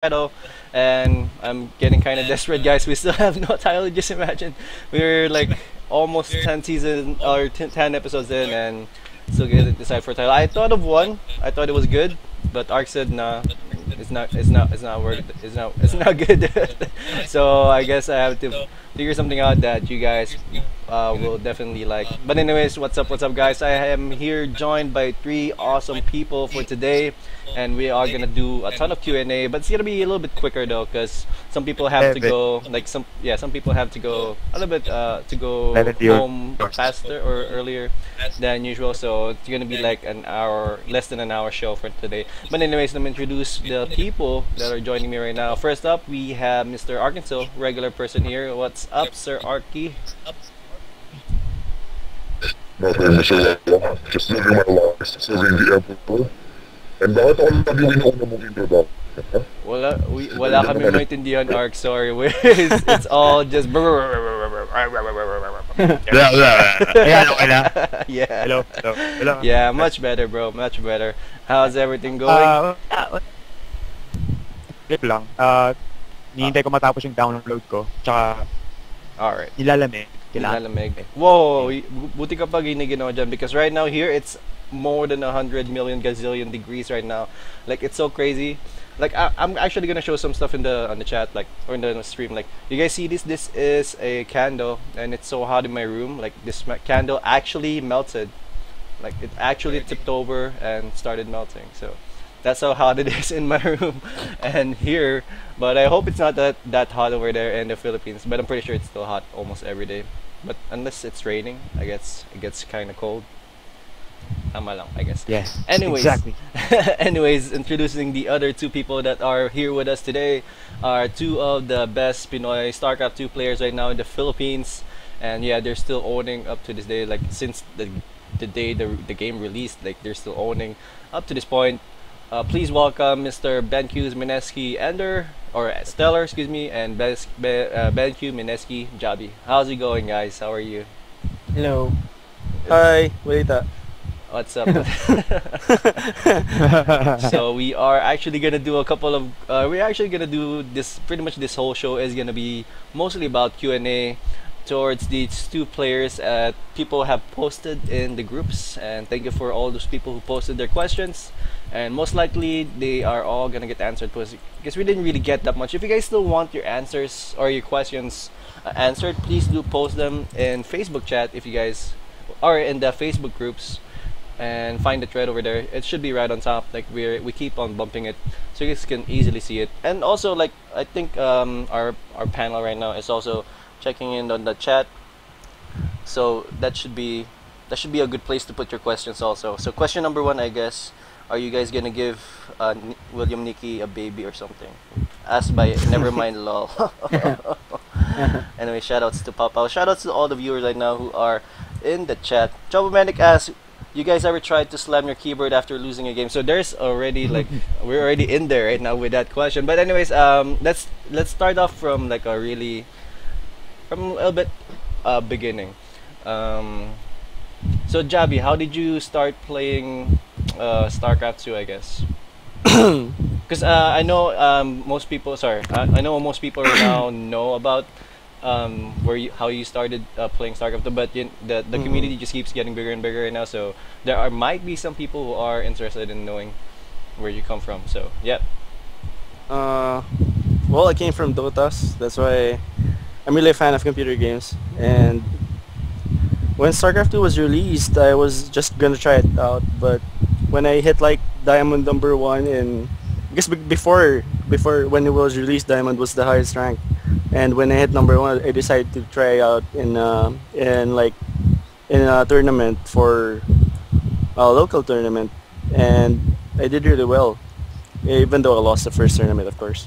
JaBiTo, and I'm getting kind of desperate, guys. We still have no title. Just imagine we're like almost 10 season or 10 episodes in, and still getting decide for a title. I thought of one. I thought it was good, but Ark said nah. It's not. It's not. It's not worth it. It's not. It's not good. So I guess I have to figure something out that you guys will definitely like. But anyways, what's up? What's up, guys? I am here joined by three awesome people for today, and we are gonna do a ton of Q&A. But it's gonna be a little bit quicker though, because some people have to go. Like some people have to go a little bit to go home faster or earlier than usual. So it's gonna be like an hour, less than an hour show for today. But anyways, let me introduce the people that are joining me right now. First up, we have Mr. Arkanthiel, regular person here. What's up, Sir Arky? Nothing, sir. Just living my life, serving the emperor. And bakit ako lagi winuuna mong introduction? Huh? Wala kami maintindihan, Ark. Sorry. It's all just yeah. Hello. Yeah, much better, bro. Much better. How's everything going? Clip lang. Hinihintay ko matapos yung download ko. Tsaka, Alright. nilalamig. Nilalamig. Whoa, buti ka pa giniginawa dyan, because right now here it's more than 100 million gazillion degrees right now. Like, it's so crazy. Like, I'm actually gonna show some stuff on the chat, like, or in the stream. Like, you guys see this? This is a candle, and it's so hot in my room. Like, this candle actually melted. Like, it actually tipped over and started melting. So that's how hot it is in my room and here. But I hope it's not that hot over there in the Philippines. But I'm pretty sure it's still hot almost every day. But unless it's raining, I guess it gets kind of cold. Tama lang, I guess. Yes, Anyways, exactly. anyways, introducing the other two people that are here with us today are two of the best Pinoy Starcraft 2 players right now in the Philippines. And yeah, they're still owning up to this day. Like, since the day the game released, like, they're still owning up to this point. Please welcome Mr. BenQ.Stellar, excuse me, and BenQ.Mski.JaBi. How's it going, guys? How are you? Hello. Hi, Walita. What's up? So we are actually gonna do a couple of we're actually gonna do this, pretty much this whole show is gonna be mostly about Q&A towards these two players people have posted in the groups, and thank you for all those people who posted their questions, and most likely they are all gonna get answered because we didn't really get that much. If you guys still want your answers or your questions answered, please do post them in Facebook chat if you guys are in the Facebook groups, and find the thread over there. It should be right on top. Like, we keep on bumping it so you guys can easily see it. And also, like, I think our panel right now is also checking in on the chat, so that should be a good place to put your questions also. So question number one, I guess, are you guys gonna give William Nicky a baby or something? Asked by Nevermind Lol. Anyway, shoutouts to Papa. Shoutouts to all the viewers right now who are in the chat. Troublematic asks, you guys ever tried to slam your keyboard after losing a game? So there's already, like, we're already in there right now with that question. But anyways, let's start off from like a little bit beginning. So JaBi, how did you start playing Starcraft 2, I guess? Because I know most people. Sorry, I know most people right now know about how you started playing Starcraft 2, but the community just keeps getting bigger and bigger right now. So might be some people who are interested in knowing where you come from. So yeah. Well, I came from Dotas. That's why I'm really a fan of computer games. And when StarCraft 2 was released, I was just gonna try it out. But when I hit like Diamond number 1, and I guess before when it was released, Diamond was the highest rank. And when I hit number 1, I decided to try out in a tournament, for a local tournament, and I did really well, even though I lost the first tournament, of course.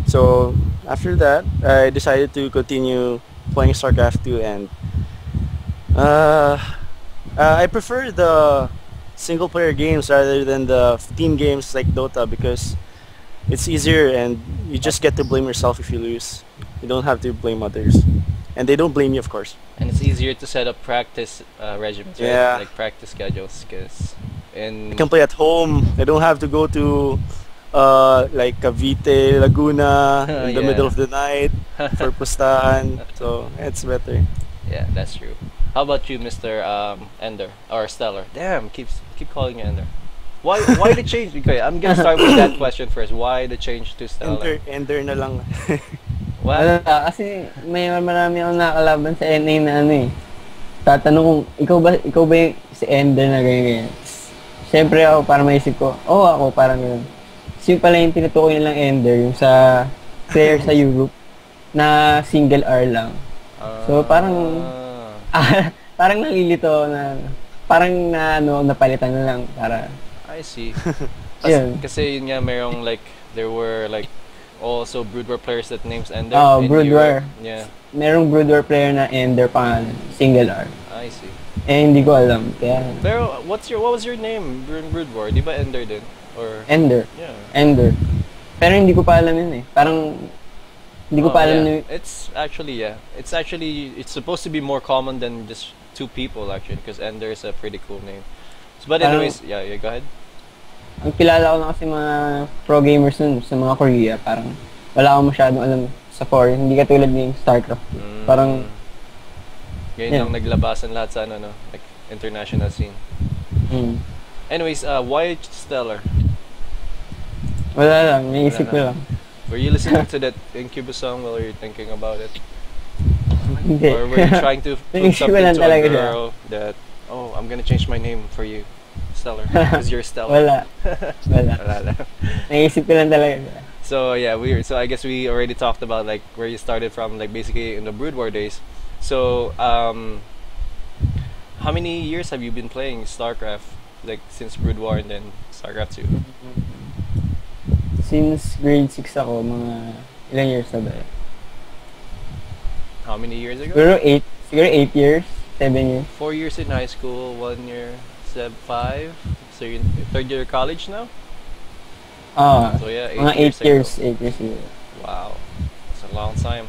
So after that, I decided to continue playing StarCraft 2, and I prefer the single-player games rather than the team games like Dota, because it's easier and you just get to blame yourself if you lose. You don't have to blame others. And they don't blame you, of course. And it's easier to set up practice regimens, right? Yeah. Like practice schedules, because I can play at home. I don't have to go to like Cavite, Laguna, in the Yeah. middle of the night for pustahan. So it's better. Yeah, that's true. How about you, Mr. Ender or Stellar? Damn, keep calling you Ender. Why the change? Okay, I'm gonna start with that question first. Why the change to Stellar? Ender na lang. What? Wala, kasi may marami akong nakakalaban sa NA na ano eh. Tatanong kung, ikaw ba yung si Ender na ganyan. Siyempre ako, para maisip ko, ako, parang gano'n. Kasi yung pala yung tinutukoy nilang Ender, yung sa player sa Europe, na single R lang. So, parang, parang nalilito na, parang napalitan na lang para, I see. yun. Kasi yun nga, mayroong like, there were like, also Brood War players that names Ender. Oh, in Brood War. Europe. Yeah, Merong Brood War player na Ender pangalan, single R. I see. Eh, hindi ko alam, kaya, Pero what was your name in Brood War? Di ba Ender din? Or Ender. yeah. Ender. Pero hindi ko pa alam yun eh. Parang, hindi ko pa alam yeah. yun. It's actually it's supposed to be more common than just two people actually, because Ender is a pretty cool name. So, but Parang- anyways, yeah, go ahead. Ang kilala ko na kasi mga pro gamers nun sa mga Korea, parang wala akong masyadong alam sa foreign. Hindi katulad ng Starcraft. Parang, Ngayon yeah. lang naglabasan lahat sa ano, no? Like international scene. Anyways, why Stellar? wala lang, naisip ko lang. Were you listening to that BenQ song while you were thinking about it? Hindi. Or were you trying to put Naisip ko something lang to a talaga siya. girl that, oh, I'm gonna change my name for you, Stellar, because you're Stellar. Wala. Wala. Wala lang. Naisip ko lang talaga siya. So yeah, so I guess we already talked about like where you started from, like basically in the Brood War days. So how many years have you been playing Starcraft? Like since Brood War and then Starcraft 2? Since grade 6 ako, mga ilang years na ba? How many years ago? Siguro 8 years, 7 years. 4 years in high school, 1 year, 5. So you're in third year college now? So yeah, 8 mga years 8 years, ago. 8 years ago. Wow, it's a long time.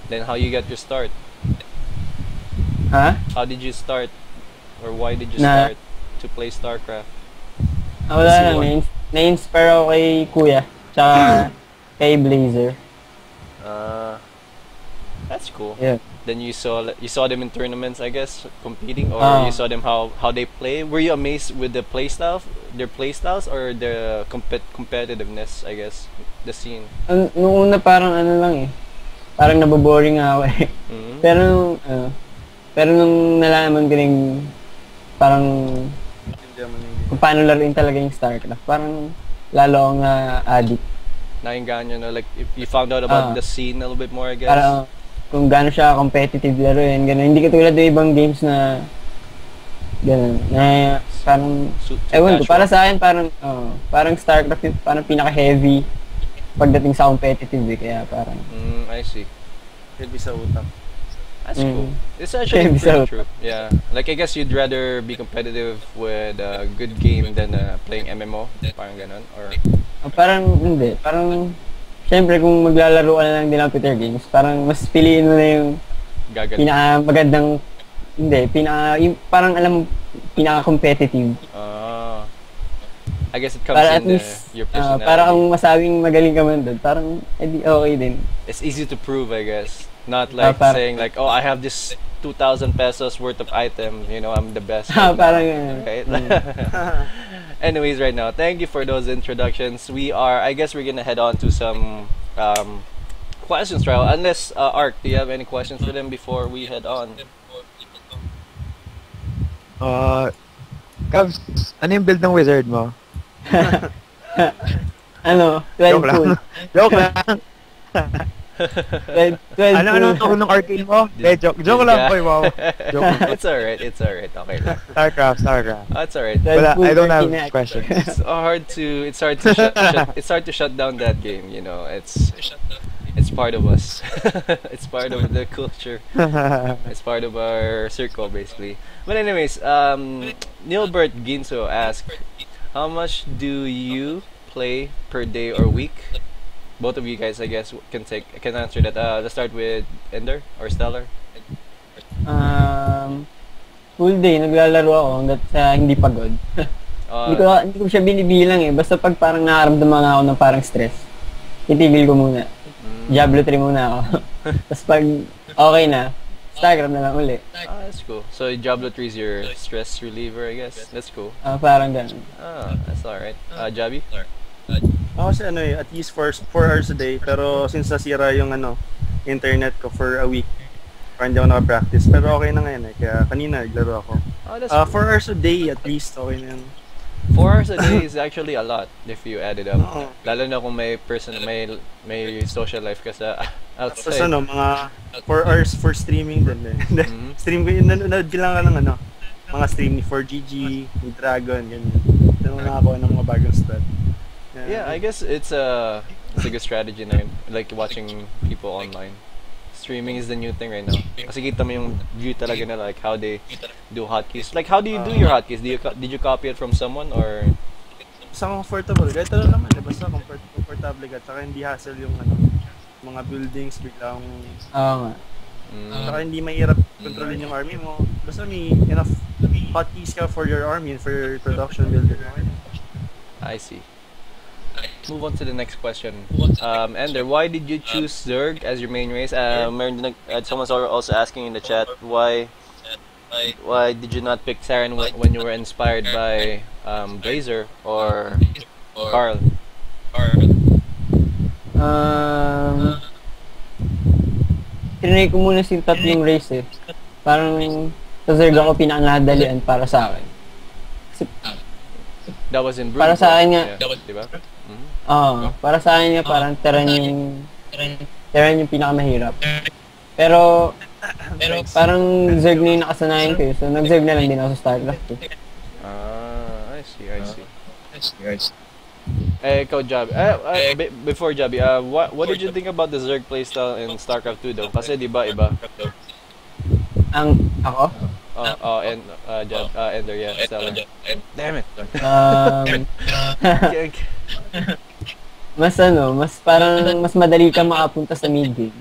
Then how you got your start? Ha? How did you start? Or why did you Na- start to play Starcraft? Wala Kasi lang, na-inspire ako kay Kuya, tsaka kay Blazer. That's cool. Yeah. Then you saw them in tournaments, I guess, competing, or Ah. you saw them how they play. Were you amazed with their play styles, or their competitiveness? I guess the scene. Nung una parang ano lang eh, parang naboboring nga ako eh. Mhm. Pero nung nalaman ko rin parang kung paano laruin talaga yung Starcraft, parang lalo akong na-addict. Nainganyo, no? Like if you found out about the scene a little bit more, I guess. Parang kung gaano siya competitive laruin, gano'n. Hindi katulad ng ibang games na gano'n. Na parang, ewan ko, para sa akin parang Starcraft yung parang pinaka-heavy pagdating sa competitive eh. Kaya parang, I see. Heavy sa utak. That's cool. It's actually Heavy pretty sa true. Yeah. Like I guess you'd rather be competitive with a good game than playing MMO, parang ganon, or parang hindi. Parang, syempre kung maglalaro ka na lang din ng Twitter games, parang mas piliin mo na yung gagaling. pinakamagandang, yung parang pinaka-competitive. I guess it comes Para at in least, your personality. para kung masabing magaling ka man doon, parang, edi okay din. It's easy to prove, I guess. Not like saying like, oh, I have this 2,000 pesos worth of item, you know, I'm the best. Right Parang, now, right? Anyways, right now, thank you for those introductions. I guess we're gonna head on to some questions, right? Unless, Ark, do you have any questions for them before we head on? Cavs, ano yung build ng wizard mo? Ano, 12 Joke lang. full. Joke lang. 12 Ano full. ng arcane mo? Joke lang, boy, wow. Joke lang. It's alright. Okay lang. Starcraft. That's alright. Wala, I don't have 13 questions. It's hard to shut down that game. You know, it's part of us. It's part of the culture. It's part of our circle, basically. But anyways, Nilbert Ginso asked, how much do you play per day or week? Both of you guys, I guess, can answer that. Let's start with Ender or Stellar. Full day, naglalaro ako hanggat sa hindi pagod. Hindi ko siya binibilang eh. Basta pag parang nakaramdaman ako ng parang stress, titigil ko muna. Diablo 3 muna ako. Tapos pag okay na, Starcraft na lang uli. That's cool. So Diablo 3 is your stress reliever, I guess. That's cool. Parang ganun. That's alright. JaBi? Ako kasi at least 4 hours a day. Pero since nasira yung internet ko for a week, parang hindi ako naka-practice. Pero okay na ngayon Kaya kanina naglaro ako. That's 4 hours a day at least, okay na yun. 4 hours a day is actually a lot if you add it up. Lalo na kung may social life ka sa outside. Tapos mga 4 hours for streaming din Stream ko yun, nanonood lang ka ng mga stream ni 4GG, ni Dragon, ganyan. Doon nakakuha ng mga bagong stat. Yeah, I guess it's a good strategy na yun. Like watching people online. Streaming is the new thing right now. Kasi kita mo yung view talaga na like how they do hotkeys. Like how do you do your hotkeys? Did you copy it from someone or? Basta comfortable. Kahit naman basta comfortable ka. Tsaka hindi hassle yung mga buildings biglang. Oo nga. Tsaka hindi mahirap kontrolin yung army mo. Basta may enough hotkeys ka for your army and for your production builder. I see. Move on to the next question. Ender, why did you choose Zerg as your main race? Someone's also asking in the chat why did you not pick Saren when you were inspired by Blazer or Carl? Trinay ko muna yung tatlong race eh. Parang sa Zerg ako pinakadalian para sa akin. That was in Brood. Para sa akin nga. Yeah, diba? Para sa akin nga parang Terran yung pinakamahirap. Pero parang Zerg na yung nakasanayan ko so nag-Zerg na lang din ako sa Starcraft. I see. Ikaw, JaBi. Before JaBi, what did you think about the Zerg playstyle in Starcraft 2 though? Kasi diba iba? Ako? Ender, yeah, Stellar. Damn it. Mas madali ka makapunta sa mid game.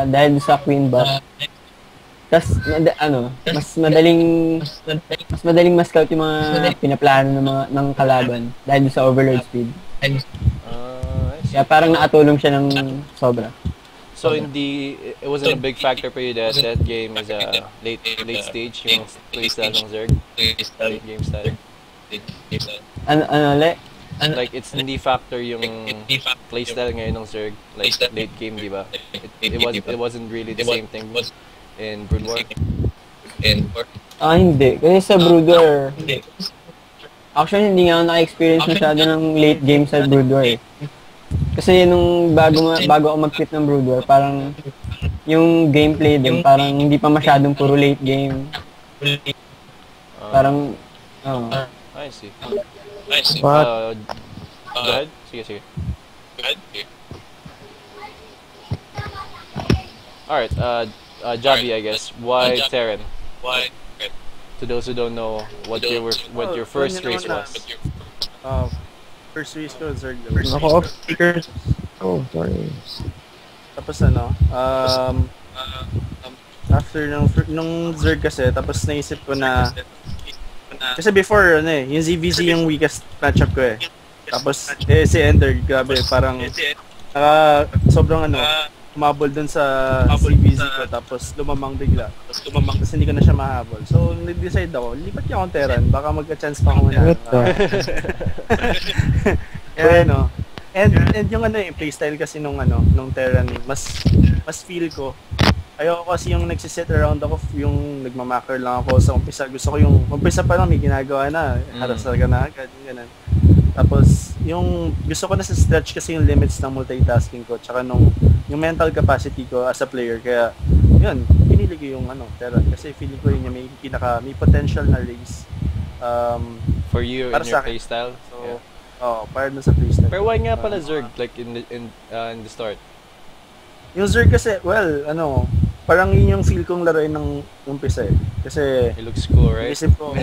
Dahil sa Queen buff. Tas mas madaling ma-scout yung mga pinaplano ng kalaban dahil sa overload speed. Kaya parang nakatulong siya ng sobra. So it wasn't a big factor for you that game is a late stage yung playstyle ng Zerg? Late game style? Like it's hindi factor yung playstyle ngayon ng Zerg, like late game, di ba? It wasn't really the same thing in Brood War? Hindi. Kasi sa Brood War, actually hindi nga ako naka-experience masyado ng late game sa Brood War eh. Kasi nung bago ako mag-quit ng Brood War, parang yung gameplay din, parang hindi pa masyadong puro late game. Parang, I see. What? Go ahead. Sige. Alright, JaBi, I guess. Why Terran? To those who don't know what your first race was. First race ko, Zerg. Ako off speakers. Oh, sorry. Tapos after nung Zerg kasi, tapos naisip ko na, kasi before, yung ZVZ yung weakest matchup ko eh. Tapos, si Ender, grabe, parang, sobrang umabol dun sa CVZ ko, tapos lumamang bigla. Tapos hindi ko na siya mahabol. So, nag-decide ako, lipat niya akong Terran, baka magka-chance pa ako na. And yung yung playstyle kasi nung Terran, mas feel ko. Ayoko kasi yung nagsisit around ako, yung nagmamaker lang ako sa umpisa. Gusto ko yung umpisa pa lang may ginagawa na, haras talaga na agad, yung ganun. Tapos, yung gusto ko na sa stretch kasi yung limits ng multitasking ko, tsaka yung mental capacity ko as a player. Kaya, yun, pinili ko yung Terran. Kasi feeling ko yun yung may potential na race. For you, in your playstyle? So, para na sa playstyle. Pero why nga pala Zerg, like in the start? Yung Zerg kasi, parang yun yung feel kong laruin ng umpisa eh. Kasi, it looks cool, right? Isip ko,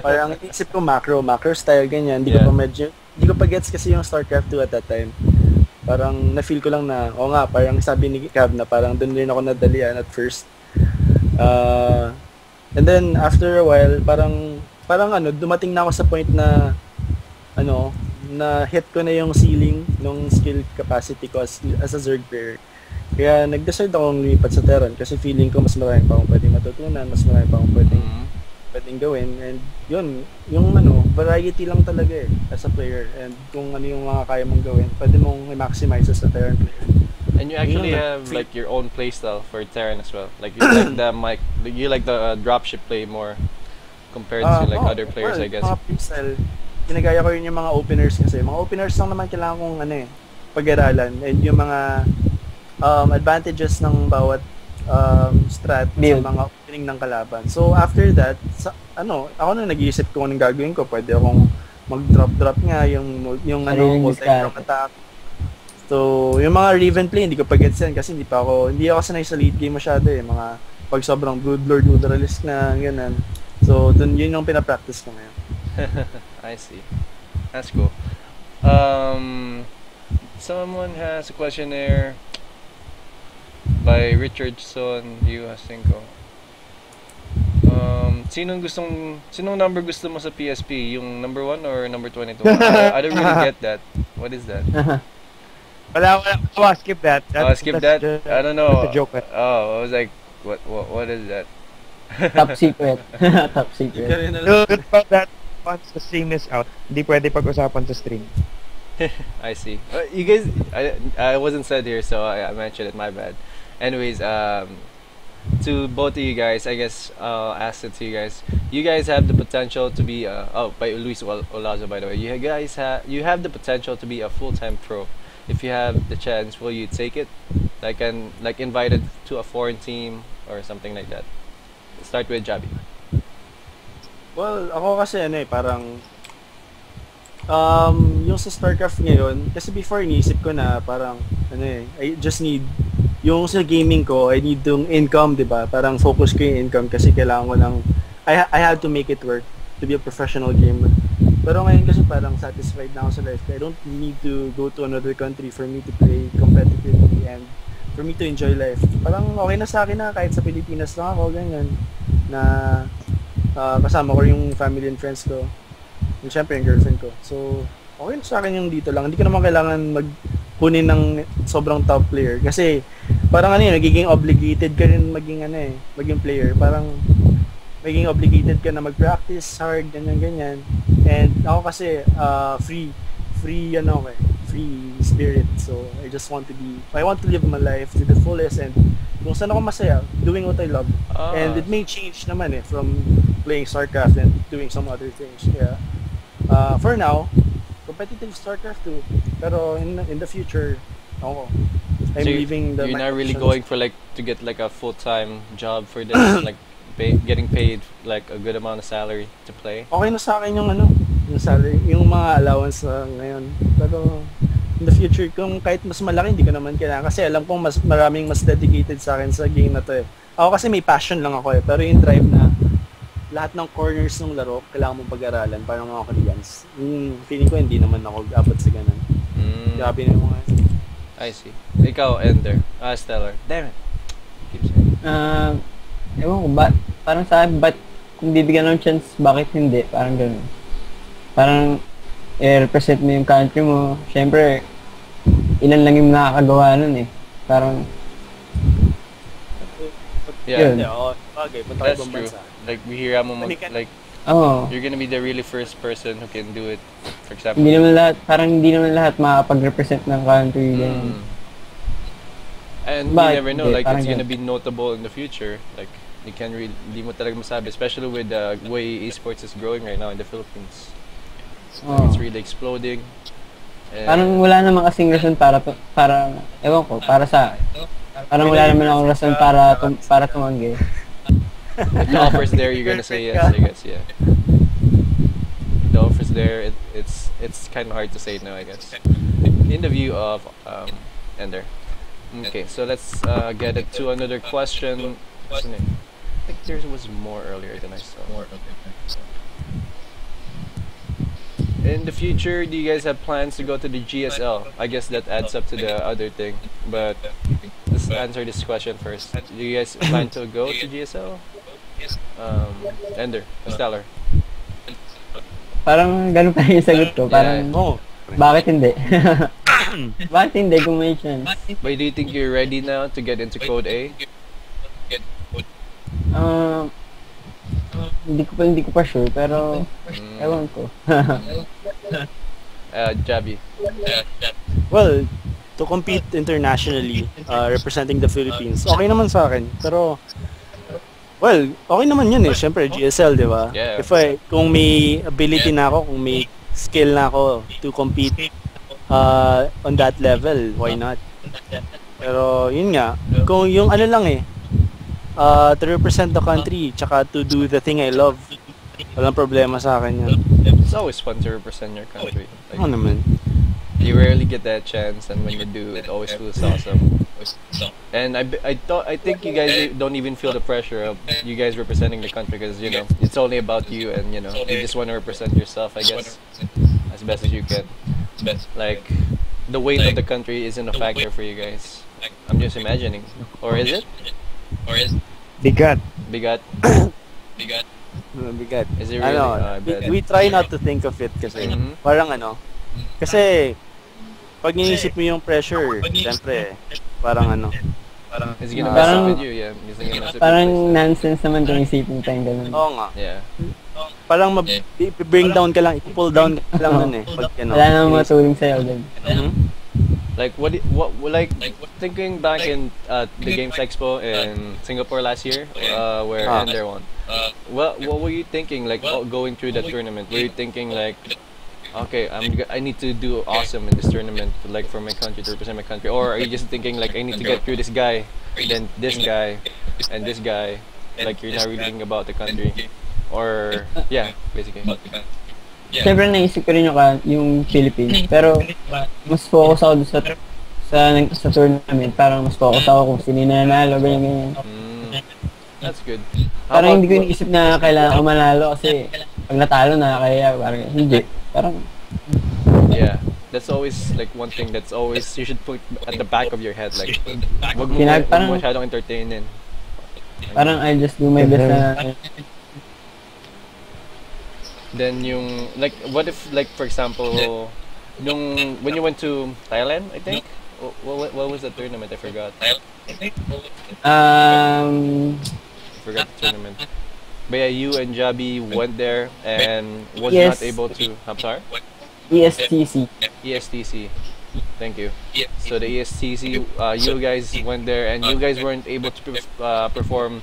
parang isip ko macro style, ganyan. Hindi ko pa gets kasi yung Starcraft 2 at that time. Parang na-feel ko lang na, parang sabi ni Cab na parang doon rin ako nadalian at first. And then, after a while, parang parang ano, dumating na ako sa point na ano, na hit ko na yung ceiling ng skill capacity ko as a Zerg player. Kaya nag-decide akong lumipat sa Terran kasi feeling ko mas marami pa akong pwedeng matutunan, mas marami pa akong pwedeng gawin. And yun, yung ano, variety lang talaga as a player. And kung ano yung mga kaya mong gawin, pwede mong i-maximize as a Terran player. And you actually have like your own playstyle for Terran as well. Like you like the you like the dropship play more compared to like other players, I guess. Mga playstyle, ginagaya ko yun yung mga openers kasi. Mga openers lang naman kailangan kong ano pag-aralan. And yung mga advantages ng bawat strat sa mga opening ng kalaban. So after that, ako na nag-iisip ko anong gagawin ko. Pwede akong mag-drop nga yung multi-drop attack. So yung mga Riven play hindi ko pa gets yan kasi hindi ako sanay sa late game masyado mga pag sobrang Broodlord, Udralist na ganun. So dun yun yung pinapractice ko ngayon. I see. That's cool. Someone has a question there by Richardson U.S.Cinco. Sinong number gusto mo sa PSP? Yung number 1 or number 22? I don't really get that. What is that? Wala. Skip that. Skip that? I don't know. That's a joke. Oh, I was like, what is that? Top secret. Top secret. Good about that. Once the stream is out, hindi pwede pag-usapan sa stream. I see. You guys, I wasn't said here, so I mentioned it. My bad. Anyways, to both of you guys, I guess I'll ask it to you guys. You guys have the potential to be by Luis Olazo, by the way. You guys have the potential to be a full-time pro. If you have the chance, will you take it? Like invited to a foreign team or something like that. Start with JaBi. Well, ako kasi parang yung sa Starcraft ngayon, kasi before iniisip ko na parang I just need yung sa gaming ko, I need yung income, 'di ba? Parang focus ko yung income kasi kailangan ko ng I have to make it work to be a professional gamer. Pero ngayon kasi parang satisfied na ako sa life. I don't need to go to another country for me to play competitively and for me to enjoy life. Parang okay na sa akin na kahit sa Pilipinas lang ako, ganyan. Na kasama ko yung family and friends ko. And syempre yung girlfriend ko. So, okay na sa akin yung dito lang. Hindi ko naman kailangan magpunin ng sobrang top player. Kasi, parang nagiging obligated ka rin maging player. Parang, magiging obligated ka na mag-practice hard, ganyan. And ako kasi, free spirit. So, I want to live my life to the fullest and kung saan ako masaya, doing what I love. And it may change naman from playing Starcraft and doing some other things. Yeah. For now, competitive Starcraft too. Pero in the future, I'm leaving the. You're not really going for to get a full-time job for this, getting paid a good amount of salary to play. Okay na sa akin yung salary, yung mga allowance ngayon. Pero in the future, kung kahit mas malaki, hindi ko naman kailangan. Kasi alam kong maraming mas dedicated sa akin sa game na to Ako kasi may passion lang ako pero yung drive na lahat ng corners ng laro, kailangan mong pag-aralan para mga Koreans. Feeling ko hindi naman ako abot sa ganun. Grabe na yung mga. I see. Ikaw, Ender. Stellar. Damn it. Keep saying. Ewan ko, parang sa akin, kung bibigyan ng chance, bakit hindi? Parang ganun. Parang, represent mo yung country mo. Siyempre, ilan lang yung nakakagawa nun Parang, yeah. Okay, That's true. We hear you're gonna be the really first person who can do it. For example. Hindi naman lahat makapag-represent ng country. And you never know, it's gonna be notable in the future. You can really, hindi mo talaga masabi, especially with the way esports is growing right now in the Philippines. It's really exploding. Parang wala namang kasing rason para ewan ko, para sa parang wala naman akong rason para tumanggi. If the offer's there, you're gonna say yes, I guess, yeah. If the offer's there, it's kind of hard to say no, I guess. In the view of Ender. Okay, so let's get it to another question. What's the name? I think there was more earlier than I saw. In the future, do you guys have plans to go to the GSL? I guess that adds up to the other thing, but let's answer this question first. Do you guys plan to go to GSL? Ender, Stellar. Parang ganun pa rin yung sagot ko. Parang, Oh. bakit hindi? Bakit hindi kung may chance? But do you think you're ready now to get into Code A? Hindi ko pa sure, pero ewan ko. JaBi. Well, to compete internationally, representing the Philippines, okay naman sa akin. Pero, well, okay naman yun eh. Siyempre, GSL, di ba? Yeah. Kung may ability na ako, kung may skill na ako to compete on that level, why not? Pero, yun nga, kung yung ano lang eh, to represent the country, tsaka to do the thing I love, walang problema sa akin yun. It's always fun to represent your country. Ano naman? You rarely get that chance, and when you do, it always feels awesome. And I think you guys don't even feel the pressure of you guys representing the country, because you know it's only about you, and you know you just want to represent yourself, I guess, as best as you can. Like the weight of the country isn't a factor for you guys. I'm just imagining, or is it? Bigat. Bigat? Bigat. Is it really? I bet. We try not to think of it kasi parang ano, kasi pag iniisip mo yung pressure, siyempre, parang ano, It's gonna mess up with you, yeah. It's gonna mess up Parang with you. nonsense naman kung isipin tayong ganun. oo nga. Yeah. Parang bring down ka lang, i-pull down ka lang nun eh. Pag, ano, Wala namang matulong sa'yo din. Like like thinking back in the Games Expo in Singapore last year, where Ender won. What were you thinking like going through that tournament? Were you thinking like, okay, I need to do awesome in this tournament, like for my country, to represent my country, or are you just thinking like I need to get through this guy, then this guy, and this guy, like you're not really thinking about the country, or yeah, basically. Siyempre naisip ko rin yung Philippines, pero mas focus ako dun sa tournament, parang mas focus ako kung sino na nanalo, ganyan. That's good. Parang hindi ko iniisip na kailangan ko manalo kasi pag natalo na kaya parang hindi. Parang Yeah, that's always like one thing that's always you should put at the back of your head, like wag mo masyadong entertainin. Parang I just do my best na. Then yung like what if like for example when you went to Thailand, I think what was the tournament? I forgot. Forgot the tournament. But yeah, you and JaBi went there and was not able to. I'm sorry. ESTC. ESTC. Thank you. So the ESTC, you guys went there and you guys weren't able to perform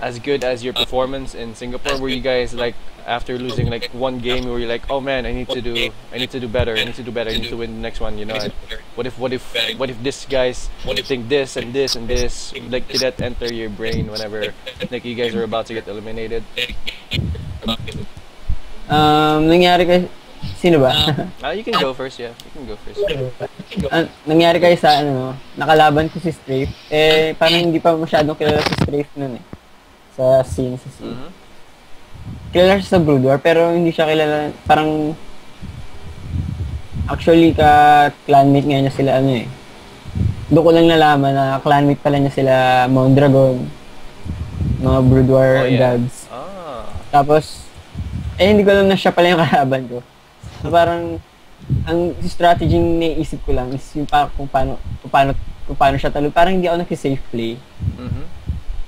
as good as your performance in Singapore. Were you guys like after losing like one game, were you like, oh man, I need to do better. I need to win the next one. You know, what if this guys think this and this and this? Like, did that enter your brain whenever like you guys were about to get eliminated? Nangyari kay sino ba? You can go first. Yeah, you can go first. Nangyari kay sa nakalaban ko si Strafe. Parang hindi pa masyadong kilala si Strafe noon eh. Sa scene. Kilala siya sa Brood War, pero hindi siya kilala, parang actually clanmate nga niya sila doon ko lang nalaman na clanmate pala niya sila Mondragon, mga Brood War gods. Tapos hindi ko alam na siya pala yung kalaban ko. So parang ang strategy naisip ko lang is yung kung paano siya talo. Parang hindi ako nag-safe play.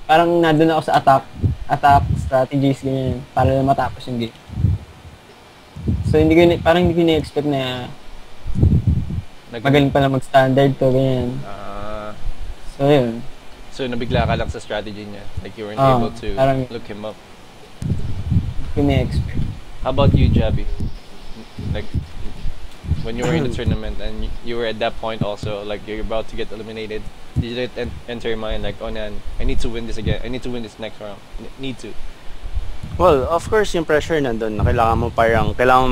Parang nandun ako sa attack strategies, ganyan, para lang matapos yung game. So, parang hindi ko na-expect na magaling pala mag-standard to, ganyan. So, yun. So, nabigla ka lang sa strategy niya? Like, you weren't able to look him up? Hindi ko na-expect. How about you, JaBi? Like, when you were in the tournament and you were at that point also, like, you're about to get eliminated, did it enter your mind like, oh man, I need to win this again. I need to win this next round. Need to. Well, of course, yung pressure nandun na kailangan mo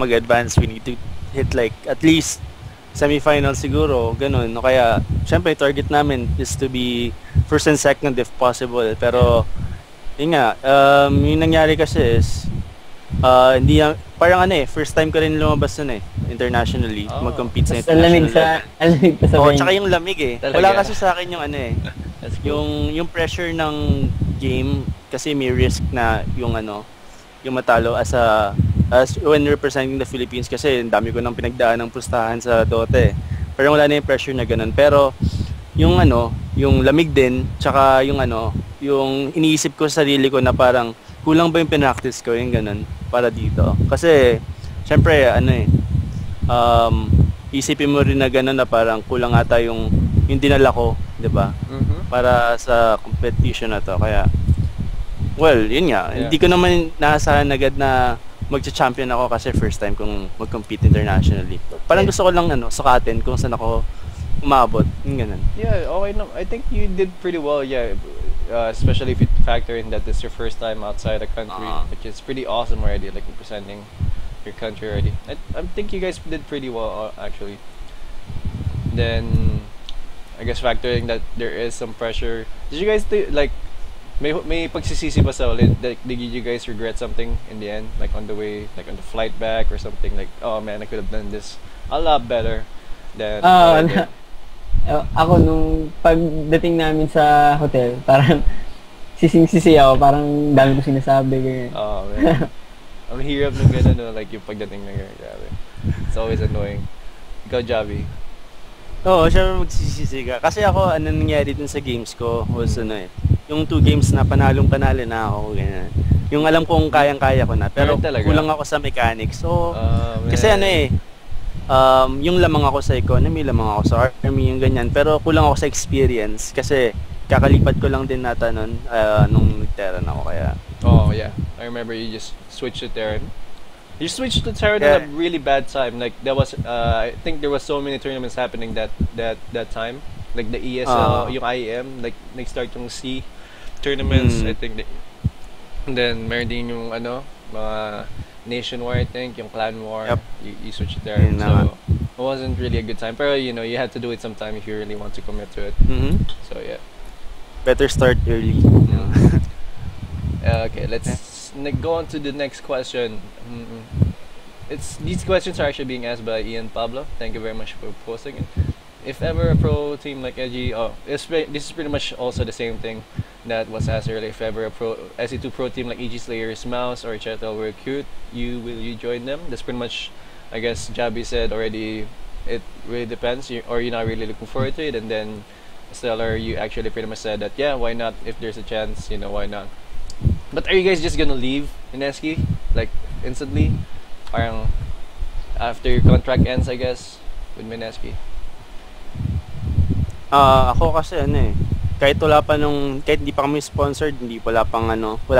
mag-advance. We need to hit like at least semi-final siguro, ganun. No, kaya, syempre, target namin is to be first and second if possible. Pero, yun nga, yung nangyari kasi is, hindi parang first time ko rin lumabas nun internationally, mag-compete sa international Lamig pa sa venue. Tsaka yung lamig Talaga? Wala kasi sa akin yung cool. yung pressure ng game kasi may risk na yung yung matalo as when representing the Philippines kasi ang dami ko nang pinagdaan ng pustahan sa Dota eh. Pero wala na yung pressure na ganun. Pero yung yung lamig din, tsaka yung iniisip ko sa sarili ko na parang kulang ba yung pinractice ko, yung ganun, para dito. Kasi, syempre, isipin mo rin na ganun na parang kulang ata yung dinala ko, di ba? Para sa competition na to. Kaya, well, yun nga. Yeah. Hindi ko naman naasahan agad na magcha-champion ako kasi first time kong mag-compete internationally. Parang gusto ko lang sukatin kung saan ako umabot, yung ganun. Yeah, okay no. I think you did pretty well, yeah. Especially if you factor in that this is your first time outside the country, which is pretty awesome already, like representing your country already. I think you guys did pretty well, actually. Then, I guess factoring that there is some pressure. Did you guys like may pagsisisi ba sa ulit? Like, did you guys regret something in the end, like on the way, like on the flight back or something? Like, oh man, I could have done this a lot better than what I did. Ako nung pagdating namin sa hotel, parang sising-sisi ako, parang dami ko sinasabi, ganyan. Oh man. Ang hirap ng gano'n, no? Like yung pagdating na gano'n, grabe. It's always annoying. Ikaw, Javi. Oo, syempre magsisisi ka. Kasi ako, nangyari din sa games ko was yung 2 games na panalo na ako, ganyan. Yung alam kong kayang-kaya ko na, pero kulang ako sa mechanics. So, kasi yung lamang ako sa economy, lamang ako sa army, yung ganyan. Pero kulang ako sa experience kasi kakalipat ko lang din nata nun nung nag-Terran ako kaya. Oh yeah, I remember you just switched to Terran. You switched to Terran at a really bad time. Like there was, I think there was so many tournaments happening that time. Like the ESL, yung IEM, like nag-start yung C tournaments. I think. And then meron din yung mga Nation War, I think, yung Clan War. Yep. You switched there, so it wasn't really a good time. Pero you had to do it sometime if you really want to commit to it. So yeah, better start early. Okay, let's go on to the next question. These questions are actually being asked by Ian Pablo. Thank you very much for posting it. If ever a pro team like EG, this is pretty much also the same thing that was asked earlier. If ever a SE2 pro team like EG Slayers, Mouse, or Chetel will recruit, will you join them? That's pretty much, I guess, Jabi said already. It really depends, or you're not really looking forward to it. And then Stellar, you actually pretty much said that yeah, why not? If there's a chance, why not? But are you guys just gonna leave Mski like instantly? Parang after your contract ends, I guess, with Mski. Ako kasi kahit kahit hindi pa kami sponsored, wala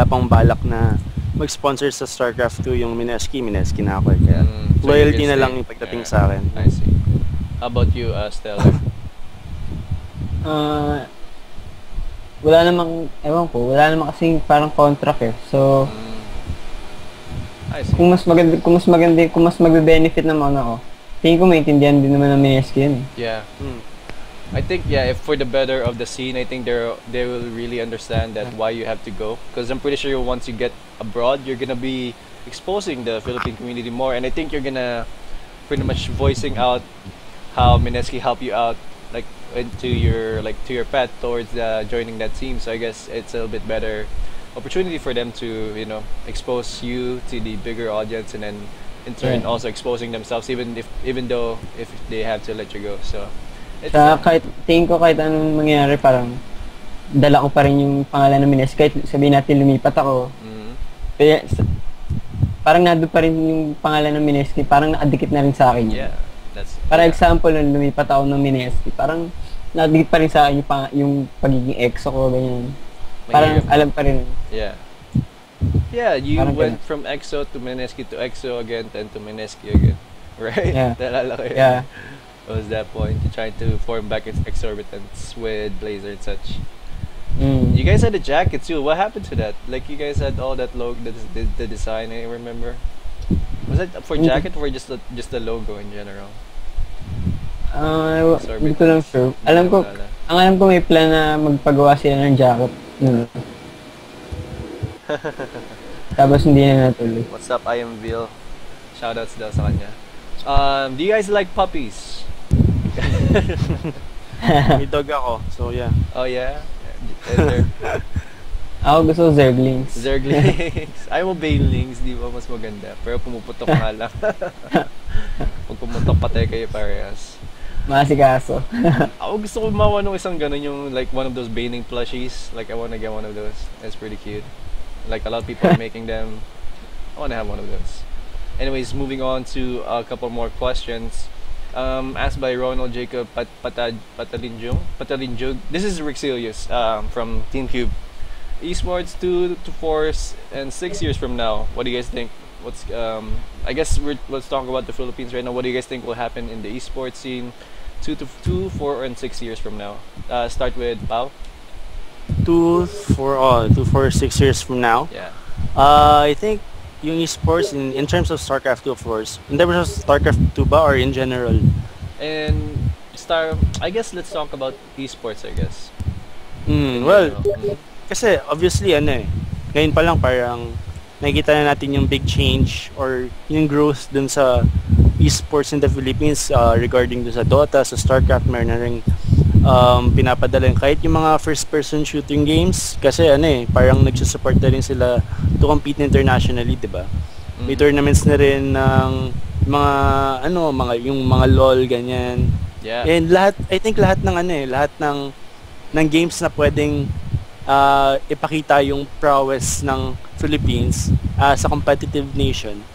pang balak na mag-sponsor sa Starcraft 2 yung Mski na ako. Kaya So loyalty na lang yung pagdating sa akin. I see. How about you, Stellar? Wala namang, ewan ko, wala namang kasing parang contract eh. So, I see. kung mas magbe-benefit naman ako, tingin ko maintindihan din naman ng Mski yun eh. Yeah. I think if for the better of the scene, I think they will really understand that why you have to go, because I'm pretty sure once you get abroad, you're gonna be exposing the Philippine community more, and I think you're gonna pretty much voicing out how Mski helped you out, like to your path towards joining that team. So I guess it's a little bit better opportunity for them to expose you to the bigger audience, and then in turn also exposing themselves, even though if they have to let you go. So tingin ko kahit anong mangyari, parang dala ko pa rin yung pangalan ng Mski. Kahit sabihin natin lumipat ako, kaya parang nandun pa rin yung pangalan ng Mski, parang nakadikit na rin sa akin yun. Yeah, that's example, nung lumipat ako ng Mski, parang nakadikit pa rin sa akin yung pagiging EXO ko, ganyan. Parang alam pa rin. Yeah, you parang went from EXO to Mski to EXO again, then to Mski again, right? Yeah. Naalala ko yun. Yeah. What was that point? You tried to form back its exorbitance with Blazer and such. You guys had a jacket too. What happened to that? Like you guys had all that logo, the design. I remember. Was it for jacket or just the logo in general? Hindi ko lang sure. Ang alam ko may plan na magpagawa sila ng jacket. Tapos hindi na natuloy. What's up, I am Vil. Shoutouts daw sa kanya. Do you guys like puppies? May dog ako, so yeah. Oh yeah? Ako gusto ko Zerglings. Zerglings. Ayaw mo Banelings, di ba? Mas maganda. Pero pumuputok nga lang. Pag pumutok patay kayo parehas. Masikaso. Ako gusto ko mawa nung isang ganun yung like one of those Baning plushies. Like I wanna get one of those. It's pretty cute. Like a lot of people are making them. I wanna have one of those. Anyways, moving on to a couple more questions. Asked by Ronald Jacob Patalinjug. This is Rixilius from Team Cube. Esports 2 to 4 and 6 years from now, what do you guys think? What's I guess let's talk about the Philippines right now. What do you guys think will happen in the esports scene 2, 4, and 6 years from now? Start with Pao. 2, 4, 6 years from now. Yeah. I think yung esports in terms of Starcraft 2, of course. In terms of Starcraft 2 ba or in general? And I guess let's talk about esports, I guess. Well, kasi obviously ngayon pa lang parang nakikita na natin yung big change or yung growth dun sa esports in the Philippines regarding dun sa Dota, sa Starcraft, meron na rin pinapadala kahit yung mga first person shooting games kasi parang nagsusupport na rin sila to compete internationally, di ba? May tournaments na rin ng yung mga LOL ganyan. Yeah. And I think lahat ng games na pwedeng ipakita yung prowess ng Philippines sa competitive nation,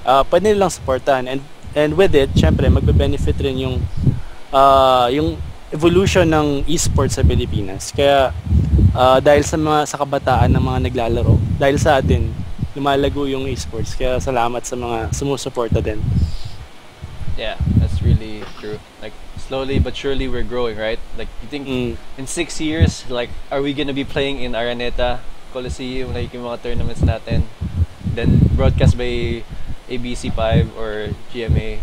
pwede nilang supportan and with it, syempre magbe-benefit rin yung evolution ng esports sa Pilipinas. Kaya dahil sa kabataan ng mga naglalaro, dahil sa atin lumalago yung esports. Kaya salamat sa mga sumusuporta din. Yeah, that's really true. Like slowly but surely we're growing, right? Like you think in 6 years, like are we gonna be playing in Araneta, Coliseum, like yung mga tournaments natin, then broadcast by ABC5 or GMA?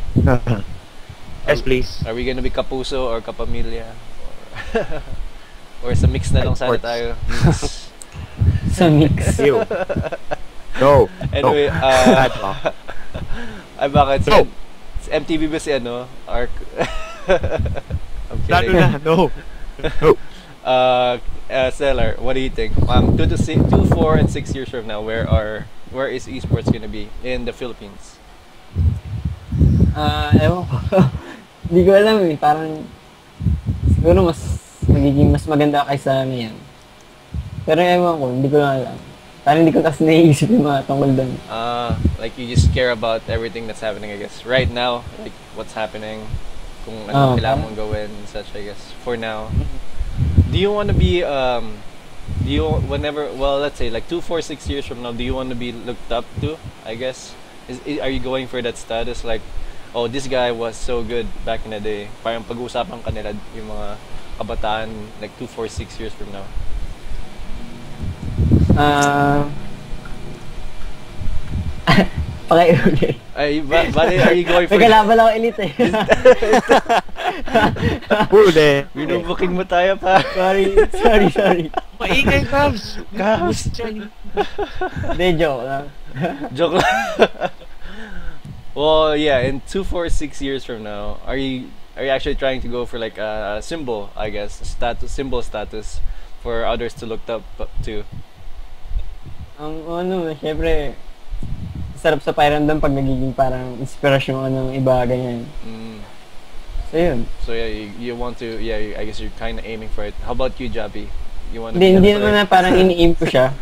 Yes, please. Are we gonna be Kapuso or Kapamilya? Or sa mix na lang sana tayo. Mix. Sa mix. Ew. No. Anyway, ay bakit? No. MTV ba si Ark? I'm Lalo kidding. na, no. No. Stellar, what do you think? 2, 4, and 6 years from now, where is esports gonna be in the Philippines? Ewan ko. Hindi ko alam parang siguro magiging mas maganda kaysa yan. Pero ewan ko, hindi ko lang alam. Parang hindi ko kasi naiisip yung mga tungkol doon. Like you just care about everything that's happening, I guess. Right now, like what's happening, kung ano kailangan mong gawin and such, I guess. For now. Do you want to be, let's say like 2, 4, 6 years from now, do you want to be looked up to, I guess? Are you going for that status like, oh, this guy was so good back in the day? Parang pag-uusapan ka nila yung mga kabataan like 2, 4, 6 years from now. Pakiulit. Are you going for... May kalaban ako elite Huli. Binubuking mo tayo pa. Sorry. Maingay, Cavs. Hindi, joke lang. Joke lang. Well, yeah, in 2, 4, 6 years from now, are you actually trying to go for like a symbol, I guess, symbol status for others to look up to? Syempre, sarap sa pakiramdam pag nagiging parang inspirasyon ng iba, ganyan. So, yun. So, yeah, you want to, I guess you're kind of aiming for it. How about you, JaBi? You want to Hindi naman na parang ini-aim ko siya.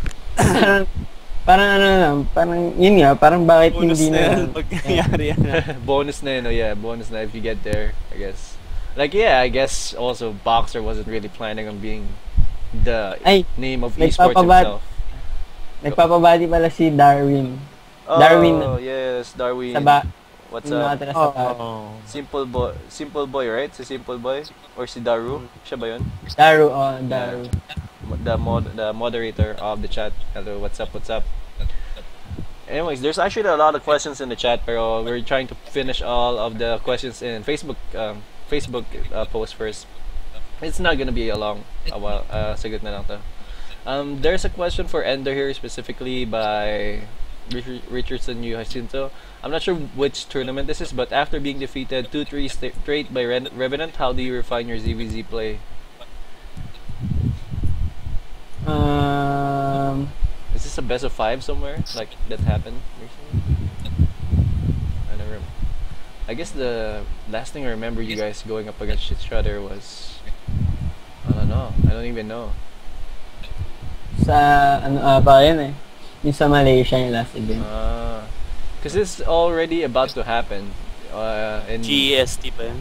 parang yun nga, parang bakit Bonus hindi na na. pag nangyari yan. Bonus na yun, bonus na if you get there, I guess. Like, I guess also Boxer wasn't really planning on being the name of esports himself. Nagpapabati pala si Darwin. Oh, yes, Darwin. What's up? Simple boy, right? Si Simple Boy or si Daru? Siya ba yun? Daru. The moderator of the chat. Hello, what's up? Anyways, there's actually a lot of questions in the chat, pero we're trying to finish all of the questions in Facebook post first. It's not gonna be a long while. Sagot na lang to. There's a question for Ender here specifically by Richardson U. Jacinto. I'm not sure which tournament this is, but after being defeated 2-3 straight by Revenant, how do you refine your ZVZ play? Is this a best of 5 somewhere? Like that happened recently? I don't remember. I guess the last thing I remember you guys going up against each other was, I don't know. I don't even know. Sa, ano pa yun eh. Yung sa Malaysia yung last event. Because it's already about to happen. In GEST pa yun.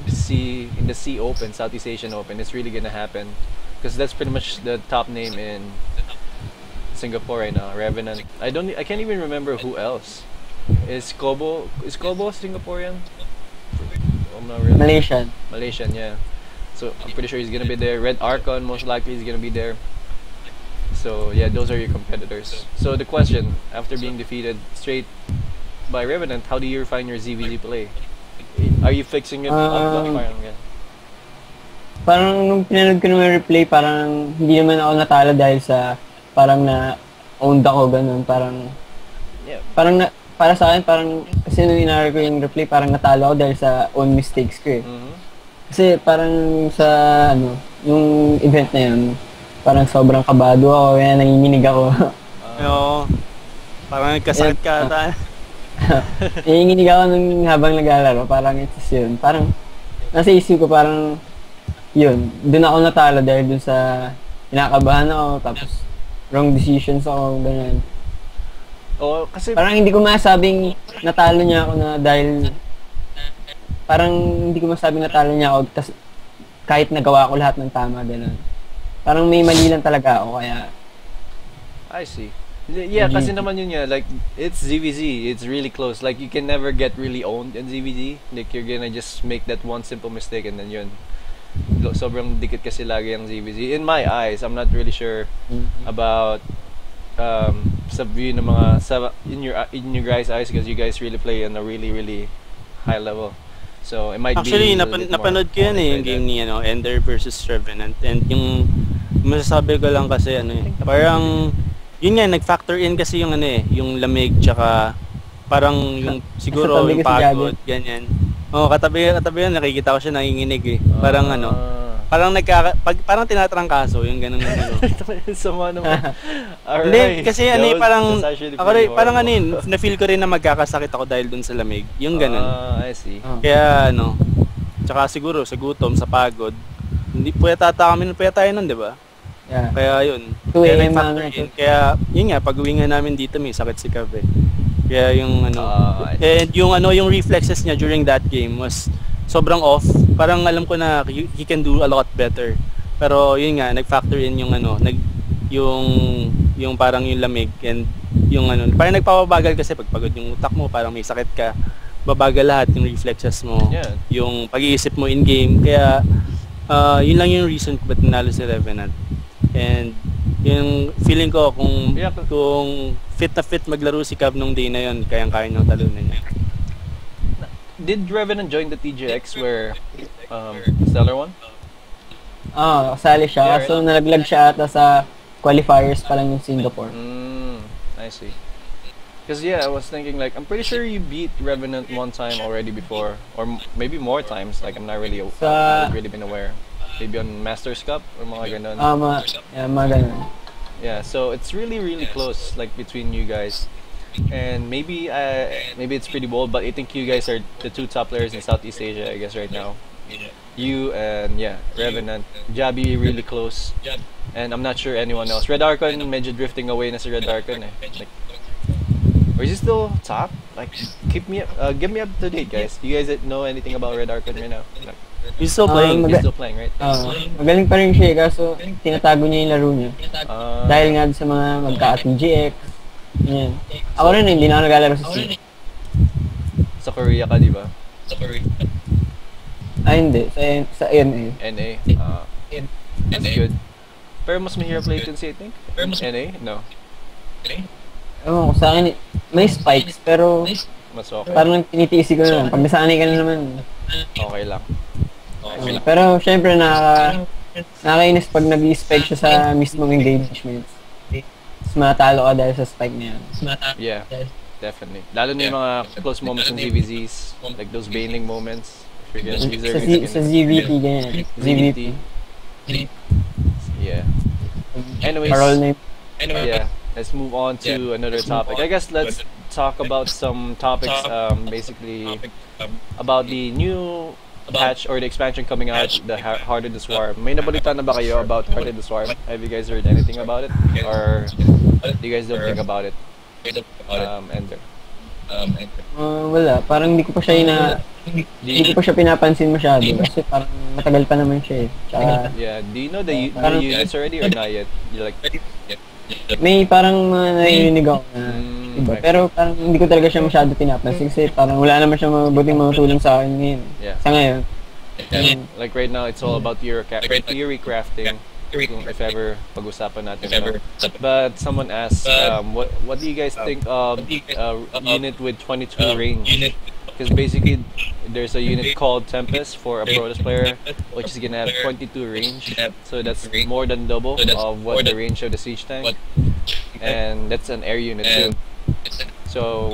in the C Open, Southeast Asian Open, it's really gonna happen. Because that's pretty much the top name in Singapore right now, Revenant. I can't even remember who else. Is Kobo Singaporean? I'm not really. Malaysian, yeah. So I'm pretty sure he's gonna be there. Red Archon, most likely he's gonna be there. So yeah, those are your competitors. So the question, after being defeated straight by Revenant, how do you refine your ZVZ play? Are you fixing it up? Parang nung pinanood ko naman replay, parang hindi naman ako natalo dahil sa parang na-owned ako, ganun. Parang, yeah. Para sa akin, parang, kasi nung inari ko yung replay, parang natalo ako dahil sa own mistakes ko eh. Kasi parang sa, yung event na yun, parang sobrang kabado ako, kaya nanginginig ako. Oo. Parang nagkasakit ka ata. Nanginginig ako nung habang naglalaro, parang it's yun. Parang, nasa isip ko parang, yun, doon ako natalo dahil dun sa kinakabahan ako, tapos wrong decisions ako, ganyan. Oh, kasi parang hindi ko masabing natalo niya ako na dahil parang hindi ko masabing natalo niya ako tas kahit nagawa ko lahat ng tama, ganun. Parang may mali lang talaga ako, kaya I see. Yeah, kasi naman yun nga, like, it's ZVZ, it's really close. Like, you can never get really owned in ZVZ. Like, you're gonna just make that one simple mistake and then yun. Sobrang dikit kasi lagi ang ZVZ. In my eyes, I'm not really sure about sa view ng mga in your guys' eyes, because you guys really play on a really high level. So it might actually be napanood ko yan yung game ni Ender versus Revenant, and yung masasabi ko lang kasi parang yun nga nag-factor in kasi yung yung lamig tsaka parang yung siguro yung pagod ganyan. Katabi yan, nakikita ko siya nanginginig eh. Parang parang tinatrangkaso yung ganun Sama naman. Hindi, kasi parang na-feel ko rin na magkakasakit ako dahil dun sa lamig. Yung ganun. I see. Kaya tsaka siguro sa gutom, sa pagod, hindi pwede tayo nun, di ba? yeah. Kaya yun. 2 AM Kaya yun nga, pag-uwi nga namin dito may sakit si Cav eh. Kaya yung and yung reflexes niya during that game was sobrang off. Parang alam ko na he can do a lot better. Pero yun nga, nag-factor in yung yung parang yung lamig and yung parang nagpapabagal kasi pag pagod yung utak mo, parang may sakit ka, babagal lahat yung reflexes mo, yung pag-iisip mo in game. Kaya yun lang yung reason ba't nanalo si Revenant. And yung feeling ko kung fit na fit maglaro si Cav nung day na yun, kayang-kaya niyang talunan niya. Did Revenant join the TGX where Stellar won? Kasali siya. Yeah, So nalaglag siya ata sa qualifiers pa lang yung Singapore. I see. Because I was thinking like, I'm pretty sure you beat Revenant one time already before, or maybe more times. Like I'm not really, I've not really been aware. Maybe on Masters Cup or mga ganun. Mga ganun. Yeah, so it's really close, like between you guys. And maybe it's pretty bold, but I think you guys are the 2 top players in Southeast Asia, I guess, right now. You and Revenant, JaBi really close, and I'm not sure anyone else. Red Archon medyo drifting away na si Red Archon eh. Like, or is he still top? Like, give me up to date, guys. Do you guys know anything about Red Archon right now? Like, he's still playing. He's still playing, right? Magaling pa rin siya, kaso tinatago niya yung laro niya. Dahil nga sa mga magka-ating GX. Yan. Ako rin, hindi na ako naglalaro sa C. Sa Korea ka, di ba? Hindi. Sa NA. NA? That's good. Pero mas mahirap latency, I think? NA? No. Ewan ko, sa akin, may spikes, pero mas okay. Parang tinitiisi ko na lang. Pag nasanay ka na naman. Okay lang. Pero syempre, nakakainis pag nag-spike siya sa mismong engagements. Mas matalo ka dahil sa spike niya. Yeah, definitely. Lalo na yung mga close moments in ZVZs, like those bailing moments. Sa ZVT, ganyan. ZVT. Yeah. Anyways, parole name. yeah. let's move on to another topic. I guess let's talk about some topics, basically about the new patch or the expansion coming out, the Heart of the Swarm. May nabalita na ba kayo about Heart of the Swarm? Have you guys heard anything about it? Or do you guys don't think about it? Ender. Wala. Parang hindi ko pa pinapansin masyado kasi parang matagal pa naman siya eh. Tsaka, Yeah, do you know the units already or not yet? You're like, may parang narinig ako na iba. Pero parang hindi ko talaga siya masyado pinapansin kasi parang wala naman siya mabuting matulong sa akin ngayon. Yeah. Sa ngayon. Like right now, it's all about theory crafting. If ever pag-usapan natin. But someone asked, what do you guys think of unit with 22 range? Because basically, there's a unit called Tempest for a Protoss player, which is gonna have 22 range. So that's more than double of what the range of the siege tank, and that's an air unit too. So,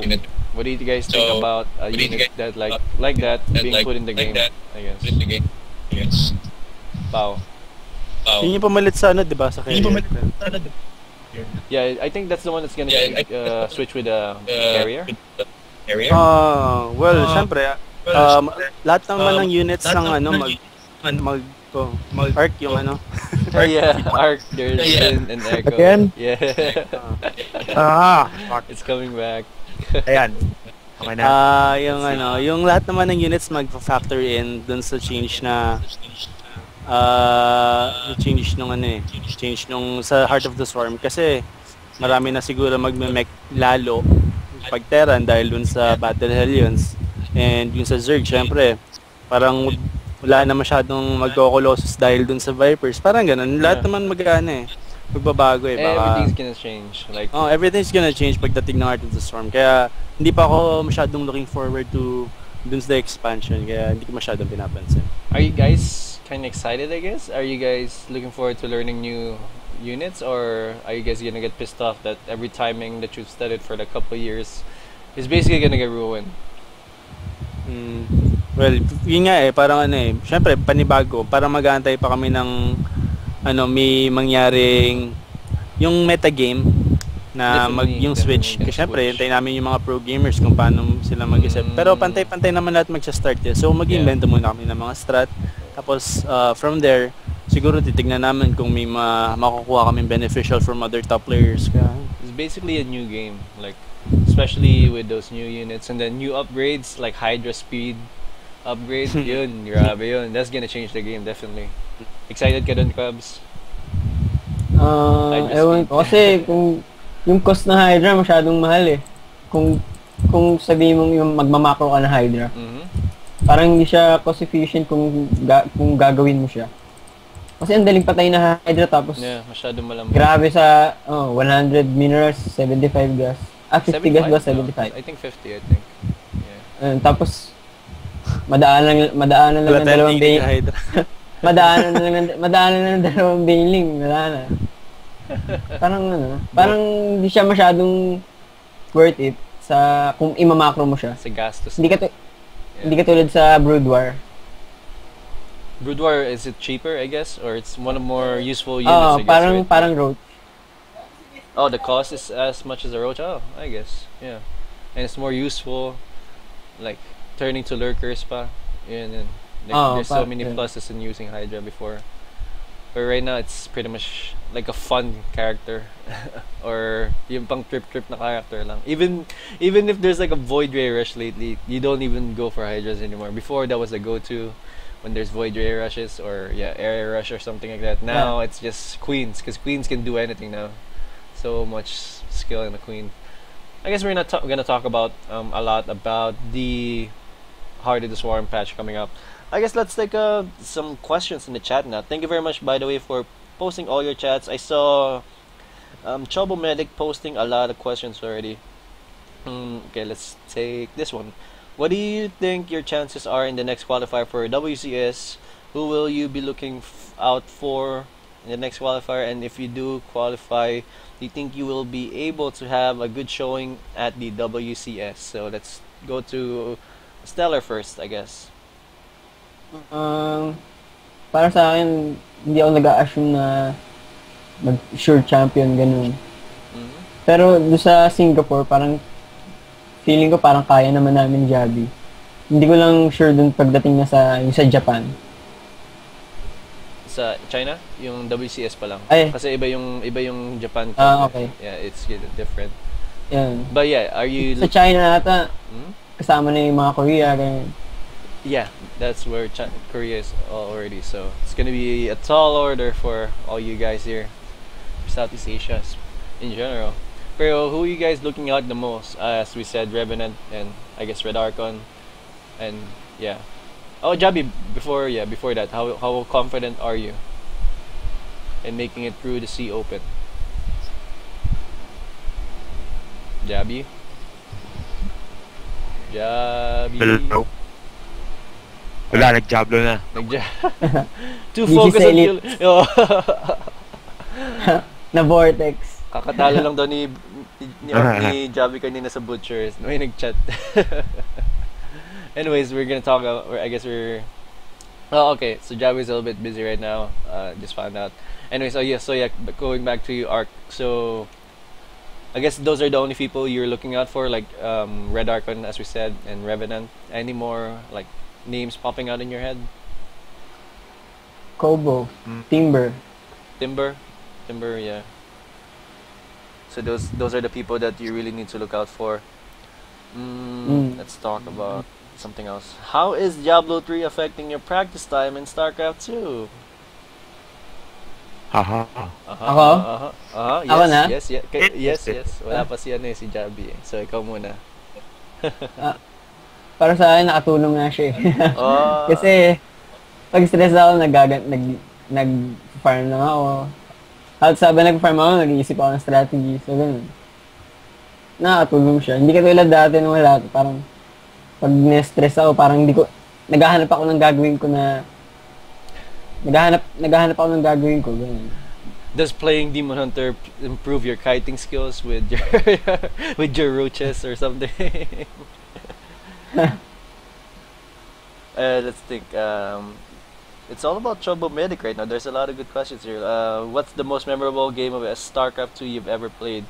what do you guys think about a unit that like that being put in the game? I guess. Pao. Yun yung pamalit sa ano, di ba? Sa carrier. Yeah, I think that's the one that's gonna switch with a carrier. Well, syempre, lahat naman ng units ng ano, arc yung ano. Yeah, arc. There's an echo. Again? Yeah. Fuck. It's coming back. Ayan. Okay na. Yung ano, yung lahat naman ng units magfa-factor in dun sa change na change nung sa Heart of the Swarm kasi marami na siguro magme-mech lalo pag Terran dahil dun sa Battle Hellions and yung sa Zerg syempre parang wala na masyadong magko-Colossus dahil dun sa Vipers, parang ganun lahat naman magbabago baka Everything's gonna change, like everything's gonna change pagdating ng Heart of the Storm, kaya hindi pa ako masyadong looking forward to dun sa expansion, kaya hindi ko masyadong pinapansin. Are you guys kind of excited, I guess? Are you guys looking forward to learning new units, or are you guys gonna get pissed off that every timing that you've studied for like a couple of years is basically gonna get ruined? Well, yun nga parang syempre panibago, parang mag-aantay pa kami ng may mangyaring yung metagame na yung switch. Kasi syempre, hintayin namin yung mga pro gamers kung paano sila mag-isip. Pero pantay-pantay naman lahat magsa-start eh. So mag-invento muna kami ng mga strat. Tapos from there, siguro titignan namin kung may makukuha kaming beneficial from other top players. It's basically a new game, like especially with those new units and then new upgrades like Hydra speed upgrade. Yun, grabe yun. That's gonna change the game definitely. Excited ka dun, Cubs? Ewan ko kasi kung yung cost na Hydra masyadong mahal eh. Kung sabihin mong yung magmamakro ka na Hydra, parang hindi siya cost efficient kung gagawin mo siya. Kasi ang daling patay na Hydra tapos masyadong malambot. Grabe sa 100 minerals, 75 gas. 50 gas ba? 75? I think 50, I think. Yeah. Tapos madaanan lang ng dalawang bailing. madaanan lang ng dalawang bailing. Wala na. Parang hindi siya masyadong worth it sa kung imamakro mo siya. Sa gastos. Hindi ka tulad sa Brood War. Brood War, is it cheaper, I guess? Or it's one of more useful units, I guess, right? Parang Roach. Oh, the cost is as much as a Roach? Oh, I guess. Yeah. And it's more useful, like, turning to lurkers pa. Yun. There's so many pluses in using Hydra before. But right now, it's pretty much like a fun character. Or yung pang trip na character lang. Even if there's like a Void Ray Rush lately, you don't even go for Hydras anymore. Before, that was the go-to when there's Void Ray Rushes or Air Rush or something like that. Now, it's just Queens, because Queens can do anything now. So much skill in the Queen. I guess we're not gonna talk about a lot about the Heart of the Swarm patch coming up. I guess let's take some questions in the chat now. Thank you very much, by the way, for posting all your chats. I saw Chobo Medic posting a lot of questions already. Okay, let's take this one. What do you think your chances are in the next qualifier for WCS? Who will you be looking out for in the next qualifier? And if you do qualify, do you think you will be able to have a good showing at the WCS? So let's go to Stellar first, I guess. Para sa akin, hindi ako nag-a-assume na mag-sure champion, ganun. Pero doon sa Singapore, parang feeling ko parang kaya naman namin JaBi. Hindi ko lang sure dun pagdating na yung sa Japan. Sa China, yung WCS pa lang. Ay. Kasi iba yung Japan. Okay. Yeah, it's different. Yan. But yeah, are you Sa China ata, kasama na yung mga Korea, ganyan. Yeah, that's where Korea is already. So it's gonna be a tall order for all you guys here, Southeast Asia in general. Pero who are you guys looking at the most? As we said, Revenant and I guess Red Archon, and yeah. Oh, JaBi, before that, how confident are you in making it through the Sea Open? JaBi? Hello. Wala, nag-jablo na. Too focused on kill. Na Vortex. Kakatalo lang daw ni JaBi kanina sa Butchers. May nag-chat. Anyways, we're gonna talk about, I guess we're... Oh, okay. So JaBi's a little bit busy right now. Just found out. Anyways, going back to you, Ark. So, I guess those are the only people you're looking out for, like Red Archon, as we said, and Revenant. Any more, like, names popping out in your head? Kobo. Timber, yeah. So those are the people that you really need to look out for. Let's talk about something else. How is Diablo 3 affecting your practice time in Starcraft 2? Ako? Yes, Ako na? Yes. Wala pa si JaBi. So ikaw muna. Para sa akin, nakatulong nga siya eh. Kasi, pag stress ako, nag-farm lang ako. At sabi nag-farm ako, nag-iisip ako ng strategy. So, ganun. Nakatulong siya. Hindi katulad dati nung wala. Parang, pag na-stress ako, parang hindi ko, naghahanap ako ng gagawin ko na, naghahanap ako ng gagawin ko. Ganun. Does playing Demon Hunter improve your kiting skills with your, with your roaches or something? Let's think. It's all about Trouble Medic right now. There's a lot of good questions here. What's the most memorable game of StarCraft 2 you've ever played?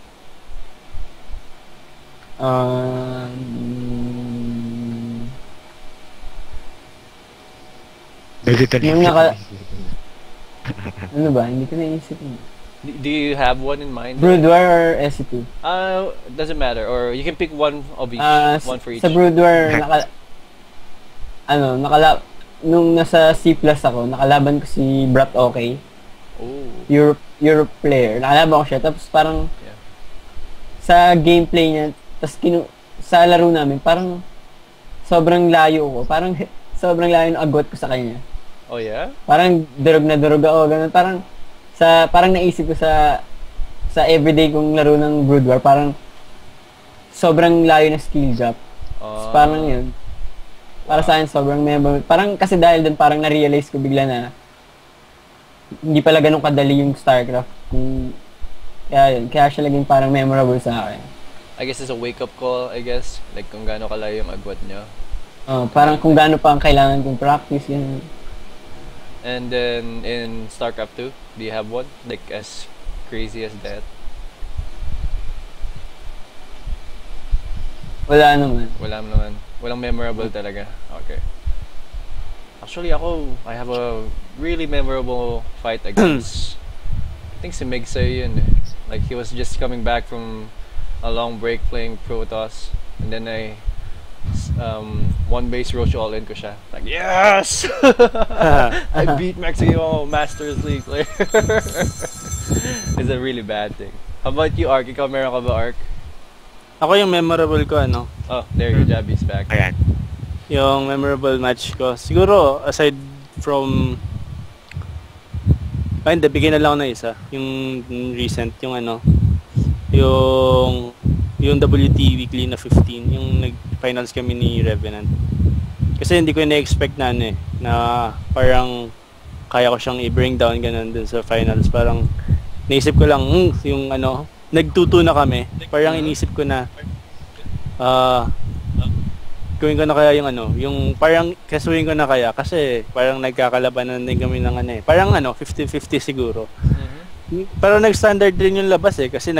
Yung ano ba? Hindi ko naisip. Do you have one in mind? Brood War or SC2? Doesn't matter. Or you can pick one of each. One for each. Sa Brood War, nung nasa C+ ako, nakalaban ko si Brat Okay. Oh. Europe player. Nakalaban ko siya. Tapos parang, sa gameplay niya, tapos sa laro namin, parang sobrang layo ko. Parang sobrang layo ng agwat ko sa kanya. Oh yeah? Parang durog na durog ako. Ganun. Parang naisip ko sa everyday kong laro ng Brood War, parang sobrang layo na skill gap. So, parang yun. Para sa akin, sobrang memorable. Parang kasi dahil doon, parang na-realize ko bigla na hindi pala ganun kadali yung Starcraft. Kaya siya laging parang memorable sa akin. I guess it's a wake-up call, I guess. Like kung gaano kalayo yung agwat nyo. Parang kung gaano pa ang kailangan kong practice, yun. And then in StarCraft 2, do you have one? Like as crazy as that? Wala naman. Walang memorable talaga. Okay. Actually, I have a really memorable fight against, I think si Mgsay yun. Like, he was just coming back from a long break playing Protoss. And then one base roach all in ko siya. Like, yes! I beat Mexico Masters League player. It's a really bad thing. How about you, Ark? Ikaw meron ka ba, Ark? Ako yung memorable ko, Oh, there you go, JaBi's back. Ayan. Yung memorable match ko. Siguro, aside from... Hindi, bigyan na lang ako ng isa. Yung recent, yung yung WT Weekly na 15, yung nag-finals kami ni Revenant. Kasi hindi ko na-expect na parang kaya ko siyang i-bring down ganun dun sa finals. Parang naisip ko lang, yung nagtuto na kami. Parang inisip ko na gawin ko na kaya yung parang kasuhin ko na kaya kasi parang nagkakalabanan din kami ng parang 50-50 siguro. Pero nag-standard din yung labas kasi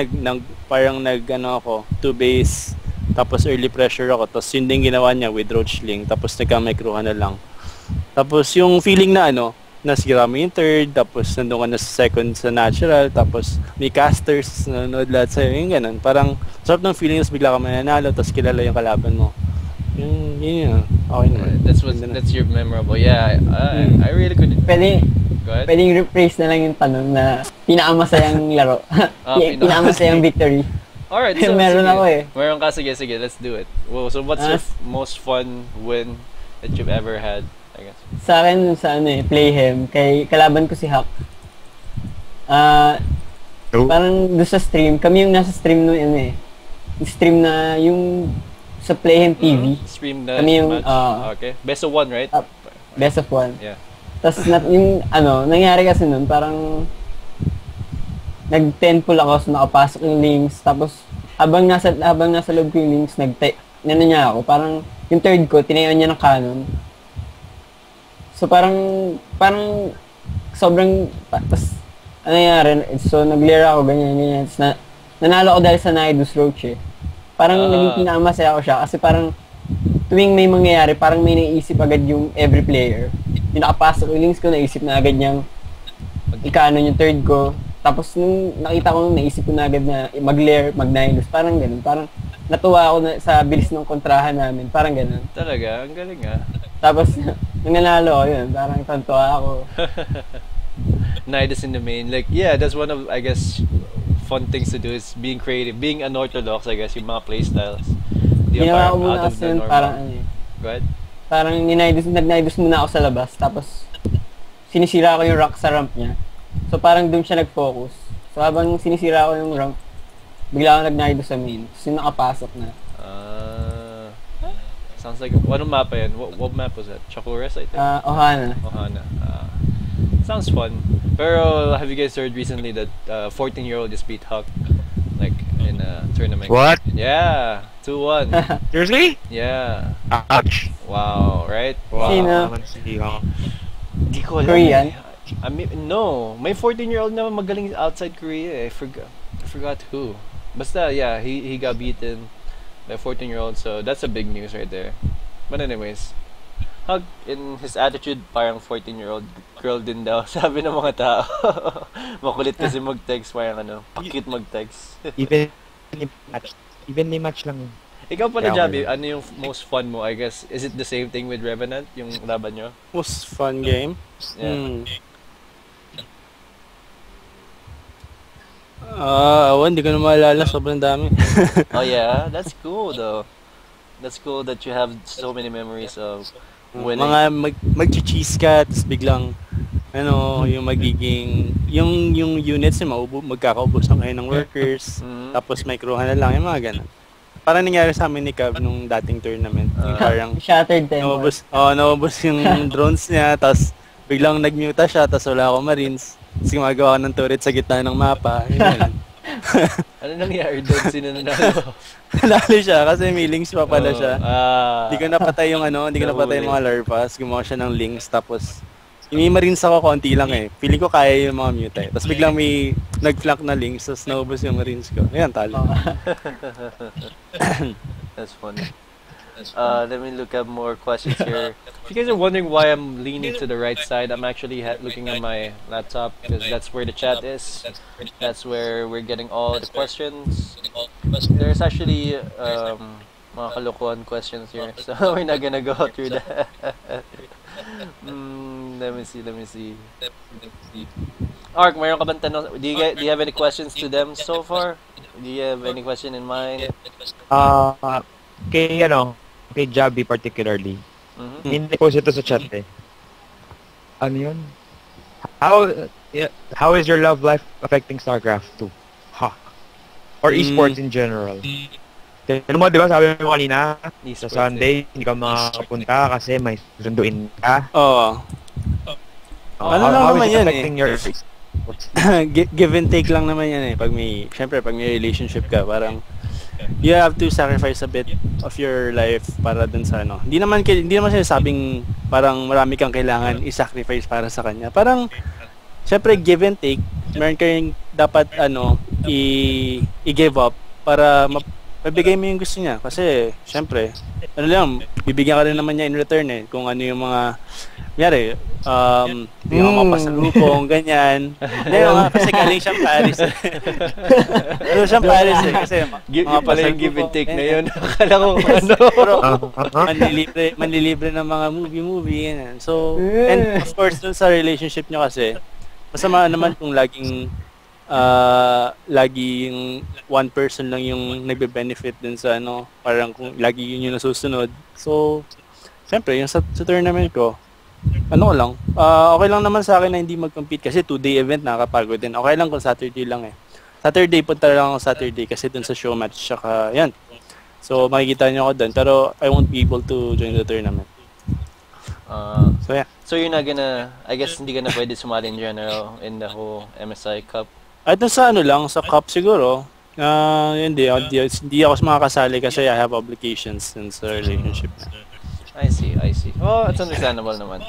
parang ako, 2 base, tapos early pressure ako, tapos yun din ginawa niya with Roachling, tapos nagka-micro na lang. Tapos yung feeling na nasira mo yung third, tapos nandun ka na sa second sa natural, tapos may casters, nanonood lahat sa'yo, yung ganun. Parang, sarap ng feeling, tapos bigla ka mananalo, tapos kilala yung kalaban mo. Yun. Okay naman. That's your memorable. Yeah, I really could. Go ahead. Pwedeng rephrase na lang yung tanong na pinakamasayang laro. Pinakamasayang victory. Alright, so meron sige. ako eh. Meron ka, sige, let's do it. Well, so what's your most fun win that you've ever had, I guess? Sa akin, sa Playhem, kay kalaban ko si Huck. Parang doon sa stream, kami yung nasa stream nung yung stream na yung sa Playhem TV. Stream na kami yung, match? Okay. Best of 1, right? Best of 1. Yeah. Tapos yung nangyari kasi nun, parang nag-10 pull ako, so nakapasok yung links, tapos habang nasa loob ko yung links, niya ako, parang yung third ko, tinayon niya ng cannon. So parang sobrang, tapos nangyari, so nag-clear ako, ganyan, tapos nanalo ako dahil sa Naidus Roach eh. Parang naging pinakamasaya ko siya, kasi parang tuwing may mangyayari, parang may naisip agad yung every player. Yung nakapasok yung links ko, naisip na agad niyang i-cannon yung third ko. Tapos nung nakita ko, naisip ko na agad na mag-lair, mag-Naidus, parang ganun. Parang natuwa ako sa bilis ng kontrahan namin, parang ganun. Talaga? Ang galing ah. Tapos, nung nanalo ko yun, parang tantuwa ako. Nidus in the main. Like, yeah, that's one of, I guess, fun things to do is being creative. Being unorthodox, I guess, yung mga playstyles. Ginawa ko muna kasi yun, parang Go ahead. Parang nag-Nidus muna ako sa labas, tapos sinisira ko yung rock sa ramp niya. So parang doon siya nag-focus. So habang sinisira ko yung ramp, bigla ako nag-Nidus sa main. Tapos yung nakapasok na. Sounds like, anong mapa yan? What map was that? Chakuras, I think? Ohana. Sounds fun. Pero have you guys heard recently that 14-year-old just beat Huck? Like, in a tournament. What? Yeah. 2-1. Seriously? Yeah. Ouch. Wow, right? Wow. Sino? Di ko alam. Korean? I mean, no. May 14-year-old na magaling outside Korea. I forgot who. Basta, yeah, he got beaten by a 14-year-old. So, that's a big news right there. But anyways, Hug, in his attitude, parang 14-year-old girl din daw. Sabi ng mga tao. Makulit kasi mag-text. Parang pakit mag-text. Evenly match lang. Ikaw pala, JaBi, ano yung most fun mo? I guess, is it the same thing with Revenant, yung laban nyo? Most fun game? Yeah. Hindi ko na maalala. Sobrang dami. Oh yeah? That's cool though. That's cool that you have so many memories of winning. Mga mag-cheese ka, tapos biglang, yung magiging, yung units yung magkakaubos na kayo ng workers, tapos may crewhan na lang, yung mga ganun. Parang nangyari sa amin ni Cab nung dating tournament. Yung parang Shattered 10. Naubos yung drones niya, tapos biglang nag-mute siya, tapos wala ako marines. Tapos gumagawa ng turret sa gitna ng mapa. Ano nangyari doon? Sino nanalo? Nanalo siya kasi may links pa pala siya. Hindi ko napatay yung mga larpas. Gumawa siya ng links, tapos may marines ako konti lang eh. Feeling ko kaya yung mga mute eh. Tapos biglang may nag-flank na links, tapos naubos yung marines ko. Ayan, talo. That's funny. Let me look at more questions here. If you guys are wondering why I'm leaning to the right side, I'm actually looking at my laptop because that's where the chat is. That's where we're getting all the questions. There's actually mga kalokohan questions here, so we're not gonna go through that. Let me see. Ark, mayroon ka bang tanong? Do you have any questions to them so far? Do you have any question in mind? Kay JaBi particularly. Hindi po ito sa chat eh. Ano yun? How is your love life affecting Starcraft 2? Or esports in general? Ano mo, di ba sabi mo kanina, sa Sunday, hindi ka makapunta kasi may susunduin ka. Oo. Ano lang naman yan eh. Give and take lang naman yan eh. Siyempre, pag may relationship ka, parang you have to sacrifice a bit of your life para dun sa Hindi naman sinasabing parang marami kang kailangan i-sacrifice para sa kanya. Parang, siyempre, give and take. Meron kayong dapat i-give up para mabigay mo yung gusto niya. Kasi, syempre, ano lang, bibigyan ka rin naman niya in return eh. Kung ano yung mga, kunyari, hindi ka mapasalubong, ganyan. Hindi nga, kasi galing siyang Paris eh. Galing siyang Paris eh. Kasi, Yung pala yung give and take na yun. Akala ko ano. Pero, manlilibre ng mga movie, ganyan. So, and of course, dun sa relationship niyo kasi, masama naman kung laging one person lang yung nagbe-benefit din sa ano, parang kung lagi yun yung nasusunod. So, siyempre, yung sa tournament ko, ano ko lang, okay lang naman sa akin na hindi mag-compete kasi 2-day event, nakakapagod din. Okay lang kung Saturday lang eh. Saturday, punta lang ako Saturday kasi dun sa show match, tsaka yan. So, makikita niyo ako dun, pero I won't be able to join the tournament. So, yeah. So, you're not gonna, I guess hindi ka na pwede sumali in general in the whole MSI Cup? At sa ano lang, sa cup siguro, hindi ako makakasali kasi I have obligations in sa relationship. I see. Oh, it's understandable naman.